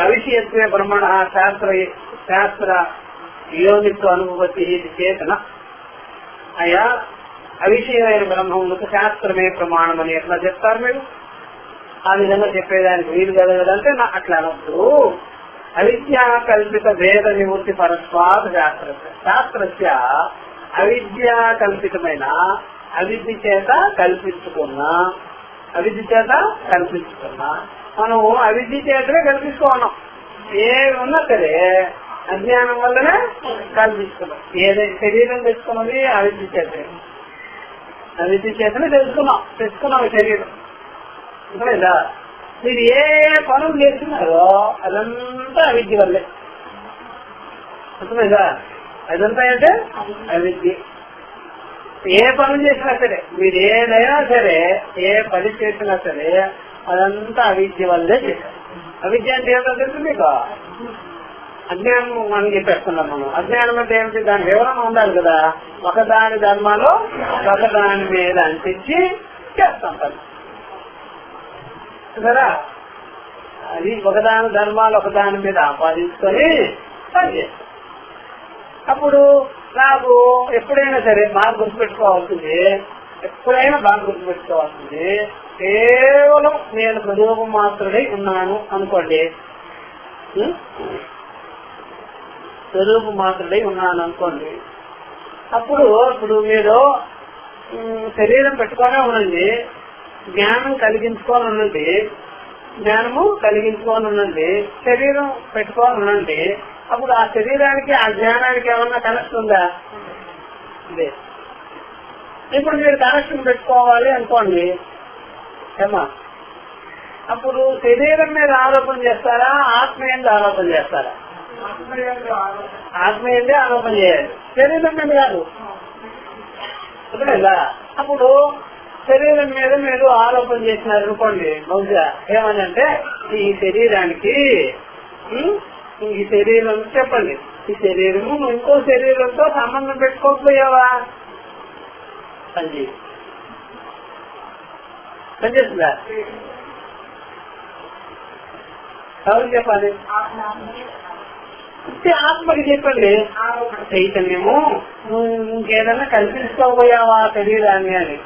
అవిషయత్వే బ్రహ్మణ శాస్త్ర యోనిత్వ అనుభవతి చేతన. అయ్యా అవిషయమైన బ్రహ్మములకు శాస్త్రమే ప్రమాణం అని ఎట్లా చెప్తారు మీరు? ఆ విధంగా చెప్పేదానికి వీలు కలగదంటే అట్లా అనొద్దు. అవిద్యా కల్పిత భేద నివృత్తి పరస్వాత్ శాస్త్రస్య అవిద్యా కల్పితమైన అవిద్య చేత కల్పించుకున్నా మనం అవిద్య చేతనే కల్పించుకున్నాం. ఏమి ఉన్నా సరే అజ్ఞానం వల్లనే కల్పించుకున్నాం. ఏదైతే శరీరం తెచ్చుకున్నది అవిద్య చేతనే తెచ్చుకున్నాం శరీరం. లేదా మీరు ఏ పనులు చేస్తున్నారో అదంతా అవిద్య వల్లే. అర్థమైందా? అదంతా అంటే అవిద్య. ఏ పనులు చేసినా సరే, మీరు ఏదైనా సరే, ఏ పని చేసినా సరే అదంతా అవిద్య వల్లే చేశారు. అవిద్య అంటే ఏదో తెలుసు మీకు? అజ్ఞానం మనం చెప్పేస్తున్నాం. మనం అజ్ఞానం అంటే ఏమిటి? దాని వివరణ ఉండాలి కదా. ఒకదాని ధర్మాలు ఒకదాని మీద అంటించి చేస్తాం పని కదా. అది ఒకదాని ధర్మాలు ఒకదాని మీద ఆపాదించుకొని పని చేస్తాం. అప్పుడు నాకు ఎప్పుడైనా సరే బాగా గుర్తుపెట్టుకోవాల్సింది, కేవలం నేను ప్రయోగం మాత్రమే ఉన్నాను అనుకోండి. అప్పుడు మీరు శరీరం పెట్టుకోనే ఉండండి, జ్ఞానము కలిగించుకొని ఉండండి, శరీరం పెట్టుకొని ఉండండి. అప్పుడు ఆ శరీరానికి ఆ జ్ఞానానికి ఏమన్నా కనెక్షన్ ఉందా? లేదు. ఇప్పుడు మీరు కనెక్షన్ పెట్టుకోవాలి అనుకోండి ఏమా, అప్పుడు శరీరం మీద ఆరోపణ చేస్తారా, ఆత్మ మీద ఆరోపణ చేస్తారా? ఆత్మ ఏందే ఆరోపణ చేయాలి, శరీరం మీద కాదు. అర్థమైందా? అప్పుడు శరీరం మీద మీరు ఆరోపణ చేసినారు అనుకోండి, బహుశా ఏమని అంటే ఈ శరీరానికి ఈ శరీరం చెప్పండి, ఈ శరీరము ఇంకో శరీరంతో సంబంధం పెట్టుకోకపోయావా? పనిచేస్తుందా? ఎవరు చెప్పాలి? ఆత్మకి చెప్పండి, చైతన్యము ఇంకేదన్నా కల్పించుకోపోయావా శరీరాన్ని అని.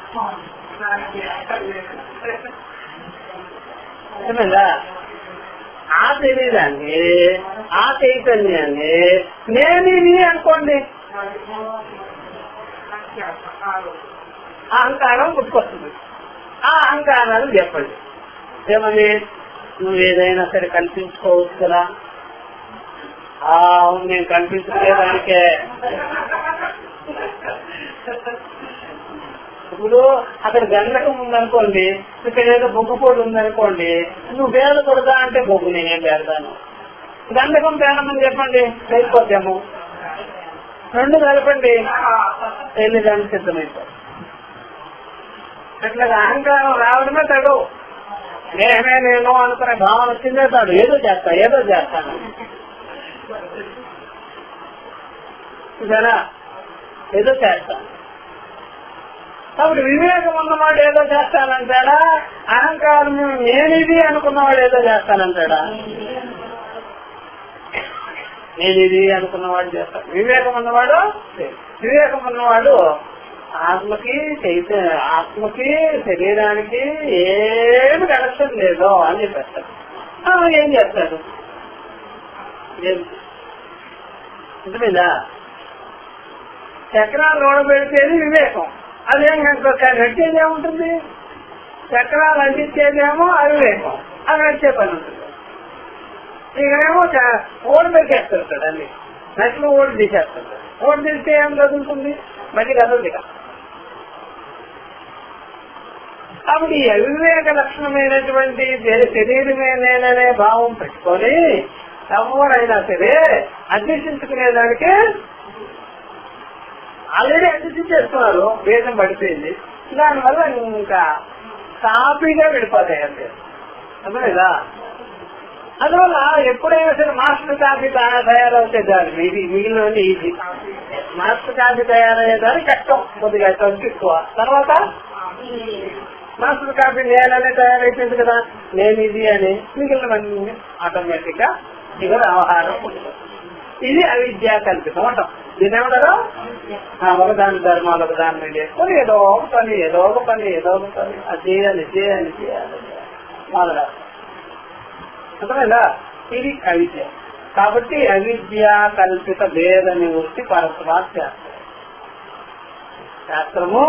అర్థమైందా? ఆ శరీరాన్ని, ఆ చైతన్యాన్ని నేనే అనుకోండి, అహంకారం పుట్టుకొస్తుంది. ఆ అహంకారాలు చెప్పండి ఏమని, నువ్వు ఏదైనా సరే కల్పించుకోవచ్చు కదా. నేను కల్పించుకునేదానికే. ఇప్పుడు అక్కడ గంధకం ఉందనుకోండి, ఇక్కడ ఏదో బొగ్గుపోటు ఉందనుకోండి, నువ్వు వేద కొడతా అంటే బొగ్గు నేనేం పెడతాను. గంధకం పేడమని చెప్పండి, వెళ్ళిపోతాము. రెండు కలపండి, వెళ్ళడానికి సిద్ధమైపోతాం. అట్లా అహంకారం రావడమే తగవు. నేనే నేను అనుకునే భావన వచ్చిందే తాడు ఏదో చేస్తాను సరే ఏదో చేస్తాను. కాబట్టి వివేకం ఉన్నవాడు ఏదో చేస్తానంటాడా, అహంకారం నేనిది అనుకున్నవాడు ఏదో చేస్తానంటాడా? నేనిది అనుకున్నవాడు చేస్తాడు. వివేకం ఉన్నవాడు ఆత్మకి శరీరానికి ఏమి కనెక్షన్ లేదో అని చెప్పేస్తాడు. ఏం చేస్తాడు? నిజమేనా? చక్రాలు ఓడబెడితేది వివేకం, అదేం గట్టేది ఏముంటుంది? చక్రాలు అందించేదేమో అవివేకం, అది నడిచే పని ఉంటుంది. ఇక్కడేమో ఓడి పెరికేస్తాడు, అన్ని నచ్చిన ఓడి తీసేస్తాడు. ఓడి తీస్తే ఏం కదులుతుంది? మళ్ళీ కదలదు. కాబట్టి అవివేక లక్షణమైనటువంటి శరీరమే నేననే భావం పెట్టుకొని ఎవరైనా సరే అన్వేషించుకునేదానికి ఆల్రెడీ అన్వేషించేస్తున్నారు. వేదం పడిపోయింది, దానివల్ల ఇంకా కాపీగా వెళ్ళిపోతాయి అంతే. అర్థమైందా? అందువల్ల ఎప్పుడైనా సరే మాస్టర్ కాపీ తయారవుతే దాన్ని మిగిలినవన్నీ ఈజీ. మాస్టర్ కాపీ తయారయ్యేదాన్ని కష్టం, కొద్దిగా ఎక్కువ. తర్వాత మాస్టర్ కాపీ నేననే తయారైపోయింది కదా, నేను ఇది అని మిగిలినవన్నీ ఆటోమేటిక్ గా ఇక వ్యవహారం. ఇది అవిద్యా కల్పితం అంటాం. దీని ఏమంటారు? ఒకదాని ధర్మాలు ఒకదాని మీద వేసుకొని ఏదో ఒక పని అది చేయాలి మొదలు. అర్థమైందా? ఇది అవిద్య. కాబట్టి అవిద్యా కల్పిత భేద నివృత్తి పరస్పర శాస్త్రము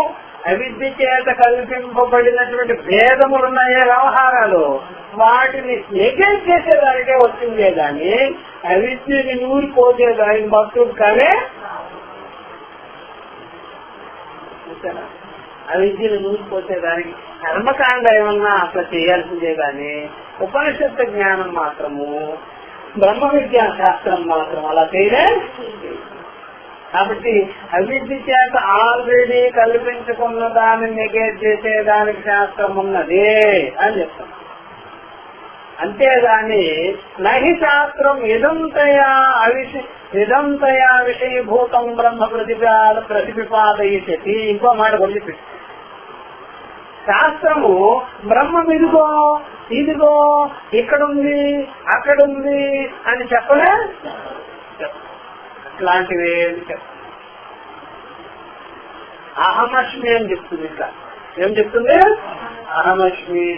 అవిద్య చేత కల్పింపబడినటువంటి భేదములున్నాయే వ్యవహారాలు, వాటిని నెగెక్ట్ చేసేదానికే వచ్చిందే గాని అవిద్యని నూరిపోసేదానికి భక్తుడు కానీ అవిద్యను నూరిపోసేదానికి కర్మకాండ ఏమన్నా అట్లా చేయాల్సిందే గాని ఉపనిషత్తు జ్ఞానం మాత్రము, బ్రహ్మ విద్యా శాస్త్రం మాత్రం అలా చేయలే. కాబట్టి అవిద్య చేత ఆల్రెడీ కల్పించుకున్న దాన్ని నెగేట్ చేసేదానికి శాస్త్రం ఉన్నదే అని చెప్తాం. అంతేగాని నహి శాస్త్రం ఇదంతయా విషయభూతం బ్రహ్మ ప్రతిపాదయితి. ఇంకో మాట కొద్ది శాస్త్రము బ్రహ్మం ఇదిగో ఇక్కడుంది అక్కడుంది అని చెప్పలే. ఇట్లాంటివి అహమస్మి అని చెప్తుంది. ఇంకా ఏం చెప్తుంది? అహమస్మి,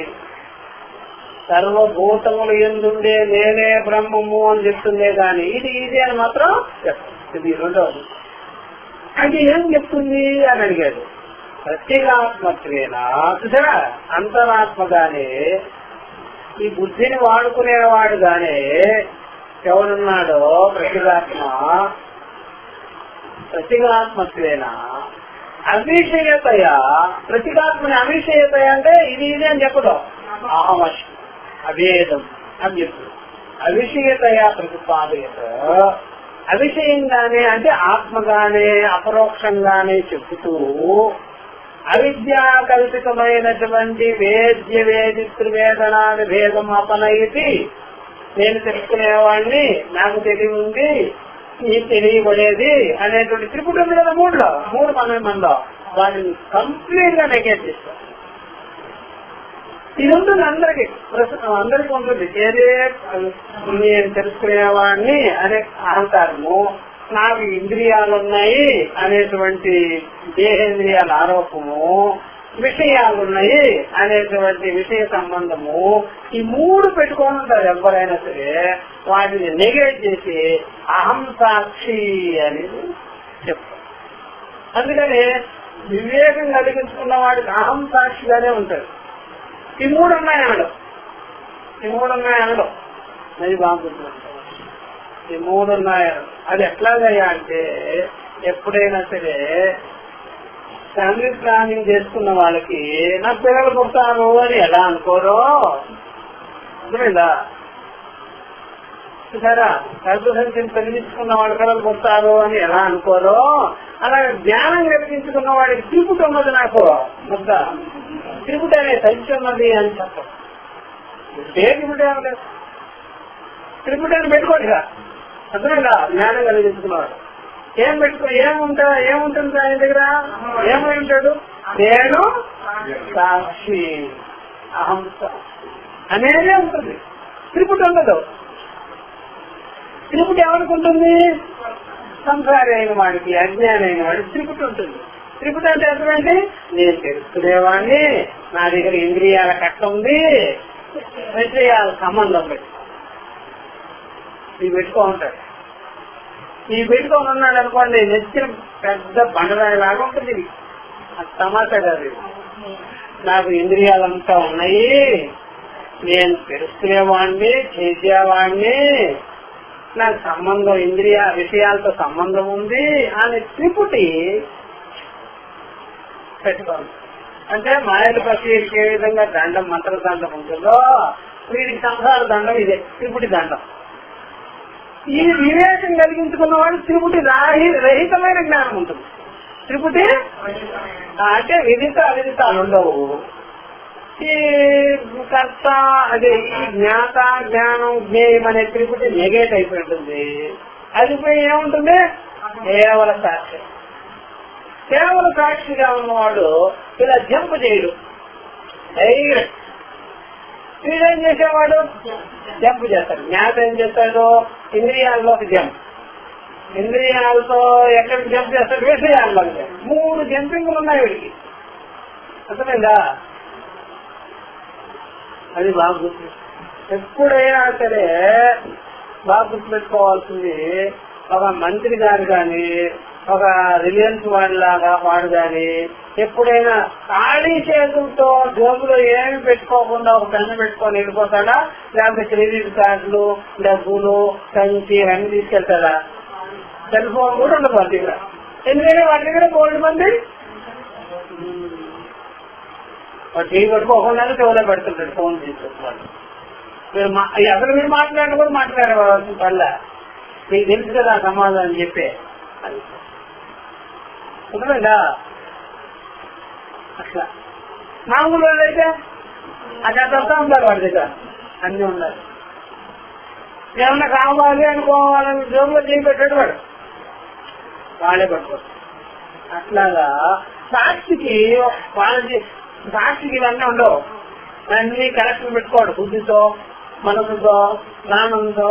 సర్వభూతములు ఎందుండే నేనే బ్రహ్మము అని చెప్తుందే గాని ఇది అని మాత్రం చెప్తుంది. రెండవది అది ఏం చెప్తుంది అని అడిగాడు. ప్రత్యేగాత్మత్వేనా అంతరాత్మగానే ఈ బుద్ధిని వాడుకునేవాడు గానే ఎవరున్నాడో ప్రతిగాత్మత్వేనా అవిషయతయా. ప్రతిగాత్మని అవిషయతయ అంటే ఇది అని చెప్పడం అహమస్మి అభేదం అని చెప్తుంది. అవిషయతయా ప్రతిపాదయత, అవిషయంగానే అంటే ఆత్మగానే అపరోక్షంగానే చెబుతూ అవిద్యా కల్పితమైనటువంటి వేద్య వేదిత్రివేదనాది భేదం అపనయితి. నేను తెలుసుకునేవాడిని, నాకు తెలివి ఉంది, ఈ తెలియబడేది అనేటువంటి త్రిపుటం లేదా మూడు మనలో వాటిని కంప్లీట్ గా నెగెట్ చేస్తారు. ఇది ఉంటుంది అందరికి ఉంటుంది. ఏదే నేను తెలుసుకునేవాడిని అనే అహంకారము, నాకు ఇంద్రియాలున్నాయి అనేటువంటి దేహేంద్రియాల ఆరోపము, విషయాలున్నాయి అనేటువంటి విషయ సంబంధము, ఈ మూడు పెట్టుకొని ఉంటారు ఎవరైనా సరే. వాటిని నెగెట్ చేసి అహం సాక్షి అనేది చెప్తారు. అందుకని వివేకం కలిగించుకున్న వాడికి అహం సాక్షిగానే ఉంటాడు. ఈ మూడు ఉన్నాయనడం అది బాగుంటుంది. ఈ మూడు ఉన్నాయనడం అది ఎట్లాగయ్యా అంటే, ఎప్పుడైనా సరే ఫ్యామిలీ ప్లానింగ్ చేసుకున్న వాళ్ళకి నా పిల్లలు పుడతారు అని ఎలా అనుకోరో అర్థమైందా? సరే గర్భసంఖ్యను పెరిగించుకున్న వాళ్ళ పిల్లలు పుడతారు అని ఎలా అనుకోరో, అలాగే జ్ఞానం కలిగించుకున్న వాడికి త్రిపుట ఉన్నది. నాకు ముద్ద త్రిపుట అనే సంఖ్య ఉన్నది అని చెప్పం. త్రిపుటి ఏమి లేదు. త్రిపుటి అని పెట్టుకోండి ఇక అర్థమైందా? జ్ఞానం కలిగించుకున్నవాడు ఏముంటుంది ఆయన దగ్గర? ఏమై ఉంటాడు? నేను సాక్షి, అహం సాక్షి అనేదే ఉంటుంది. త్రిపుటి ఉండదు. త్రిపుటి ఎవరికి ఉంటుంది? సంసారి అయిన వాడికి, అజ్ఞాని అయిన వాడికి త్రిపుటి ఉంటుంది. త్రిపుటి అంటే అర్థమేంటి? నేను తెలుసుకునేవాడిని, నా దగ్గర ఇంద్రియాల కట్ట ఉంది, విషయాల సంబంధం పెట్టి ఇవి పెట్టుకో ఉంటాడు. ఇవి పెట్టుకొని ఉన్నాడు అనుకోండి, నెచ్చిన పెద్ద బండరాయి లాగా ఉంటుంది. ఇది తమాషా కాదు. నాకు ఇంద్రియాలంతా ఉన్నాయి, నేను తెలుసుకునేవాడిని, చేసేవాడిని, నాకు సంబంధం ఇంద్రియ విషయాలతో సంబంధం ఉంది అని త్రిపుటి పెట్టుకోండి. అంటే మాయల ప్రక్రియకి ఏ విధంగా దండం, మంత్ర దండం ఉంటుందో వీడికి సంసార దండం ఇదే, త్రిపుటి దండం. ఈ వివేకం కలిగించుకున్న వాడు త్రిపుటి రహితమైన జ్ఞానం ఉంటుంది. త్రిపుటి అంటే విదిత అవిదితాలు ఉండవు. ఈ కర్త అదే ఈ జ్ఞాత జ్ఞానం జ్ఞేయం అనే త్రిపుటి నెగేట్ అయిపోయి ఉంటుంది. అది పోయి ఏముంటుంది? కేవల సాక్షి. కేవల సాక్షిగా ఉన్నవాడు ఇలా జంప్ చేయడు. వీడేం చేసేవాడు? జంప్ చేస్తాడు. జ్ఞాత ఏం చేస్తాడు? ఇంద్రియాల్లోకి జంప్. ఇంద్రియాలతో ఎక్కడికి జంప్ చేస్తాడు? విషయాల్లోకి. 3 జంపింగ్లు ఉన్నాయి వీడికి. అర్థమైందా? అది బాగా గుర్తు. ఎప్పుడైనా సరే బాగా గుర్తుపెట్టుకోవాల్సింది, ఒక మంత్రి గారు కానీ, ఒక రిలయన్స్ వాడు కానీ ఎప్పుడైనా ఖాళీ చేతులతో జోబులో ఏమి పెట్టుకోకుండా ఒక పెన్ను పెట్టుకొని వెళ్ళిపోతాడా? లేకపోతే క్రెడిట్ కార్డులు, డబ్బులు, సంచి అన్ని తీసుకెళ్తాడా? సెల్ ఫోన్ కూడా ఉండదు వాటి దగ్గర. ఎందుకంటే వాటి దగ్గర కోల్డ్ మంది టీవీ పెట్టుకోకుండా చెవులో పెడుతుంటాడు, ఫోన్ తీసుకొస్తాడు. అసలు మీరు మాట్లాడిన కూడా మాట్లాడేవాళ్ళు పళ్ళ మీకు తెలుసు కదా సమాధానం చెప్పే. ఉంటుందా? అట్లా మామూలు అయితే అది అదంతా ఉండాలి, వాడి దగ్గర అన్ని ఉండాలి. ఏమన్నా కావాలి అనుకోవాలని జోబులో చేయి పెట్టాడు వాడు, వాళ్ళే పట్టుకోవచ్చు. అట్లాగా సాక్షికి ఇవన్నీ ఉండవు. అన్ని కరెక్ట్ పెట్టుకోడు. బుద్ధితో, మనసుతో, ప్రాణంతో,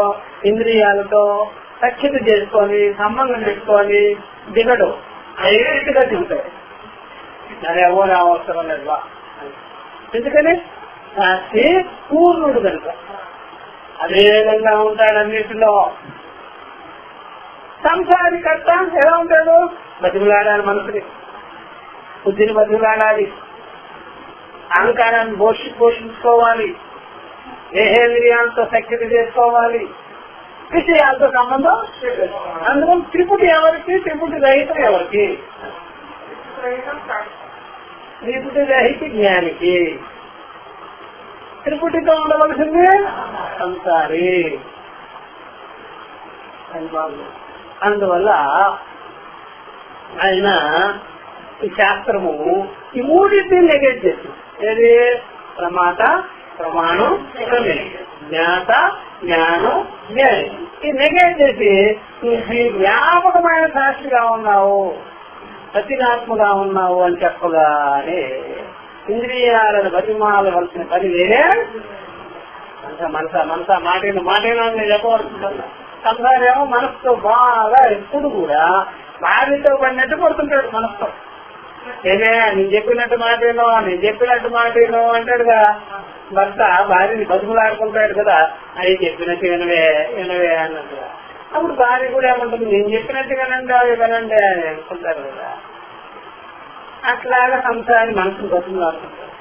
ఇంద్రియాలతో సఖ్యత చేసుకొని సంబంధం పెట్టుకొని దిగడు. డైరెక్ట్ గా దిగుతాడు. అది ఎవరు అవసరం లేదు. ఎందుకని సాక్షి పూర్ణుడు కనుక అదే విధంగా ఉంటాడు అన్నింటిలో. సంసారికర్త ఎలా ఉంటాడు? బతిమలాడాలి, మనసుని బుద్ధిని బతిమలాడాలి, అహంకారాన్ని పోషించుకోవాలి, దేహేంద్రియాలతో సఖ్యత చేసుకోవాలి, విషయాలతో సంబంధం. అందుకని త్రిపుటి ఎవరికి? త్రిపుటి రహితం ఎవరికి? త్రిపుటి రహిత జ్ఞానికి. త్రిపుటితో ఉండవలసింది సంసారి. అందువల్ల ఆయన ఈ శాస్త్రము ఈ మూడింటిని నెగెట్ చేస్తుంది. ఏది? ప్రమాత, ప్రమాణం, ప్రమేయం, జ్ఞాత, జ్ఞానం, జ్ఞాని. ఈ నెగెట్ చేసి వ్యాపకమైన సాక్షిగా ఉన్నావు, ప్రతినాత్మగా ఉన్నావు అని చెప్పగానే ఇంద్రియాలను బతిమాలవలసిన పని వేరే. మనసా మాటేనో నేను చెప్పవలసిందన్నా. సంసారేమో మనసుతో బాగా ఎప్పుడు కూడా భార్యతో పడినట్టు పడుతుంటాడు. మనసుతో నేను చెప్పినట్టు మాటేనో అంటాడుగా భర్త. భార్యని బతుకులాడుకుంటాడు కదా, అది చెప్పినట్టు వినవే అన్నట్టుగా. అప్పుడు భార్య కూడా ఏమంటుంది? నేను చెప్పినట్టు వినండి, అవి వినండి అని అనుకుంటారు కదా. అట్లాగా సంసారి మనసును బతుకులాడుకుంటాడు.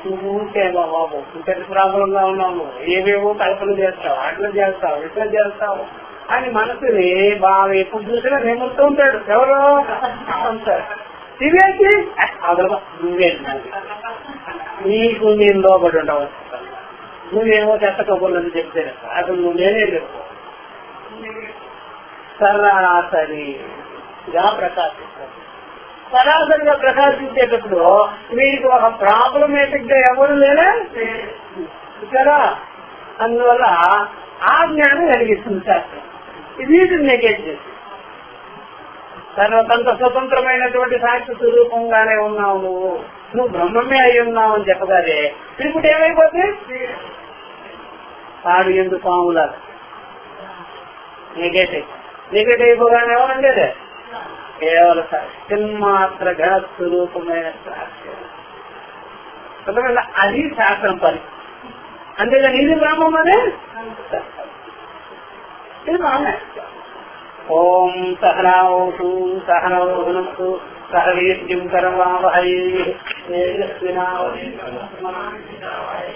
నువ్వు ఊరికేమో బాబు ఇంత ప్రాబ్లం గా ఉన్నావు, ఏవేవో కల్పన చేస్తావు, అట్లా చేస్తావు, ఇట్లా చేస్తావు అని మనసుని బాగా ఎప్పుడు చూసినా నిమురుతూ ఉంటాడు. ఎవరో సంసారి. ఇవేంటి? అదొక నువ్వేంటి? నీకు నేను లోబడి ఉండవచ్చు. నువ్వేమో చెత్త కబుర్లని చెప్తే అసలు నువ్వు నేనే చెప్పు. సరాసరిగా ప్రకాశిస్తాడు. సరాసరిగా ప్రకాశించేటప్పుడు వీడికి ఒక ప్రాబ్లమేటిక్ గా ఎవరు లేనే. చూసారా? అందువల్ల ఆ జ్ఞానం కలిగిస్తుంది శాస్త్రం. వీటిని నెగెట్ చేసి తనంత స్వతంత్రమైనటువంటి సాక్షి స్వరూపంగానే ఉన్నావు, నువ్వు బ్రహ్మమే అయి ఉన్నావు అని చెప్పగానే ఇప్పుడు ఏమైపోతే తాడు ఎందు పాములా నెగెట్ అయిపోగానే ఏమనండి కేవలం చిన్మాత్ర ఘన స్వరూపమైన సాక్షి. అది శాస్త్రం పని. అంతేగాని ఇది బ్రహ్మం అనే ఇది బ్రహ్మే. ఓం సహనావతు సహనౌ భునక్తు సహ వీర్యం కరవావహై తేజస్వినావధీతమస్తు మా విద్యావహై.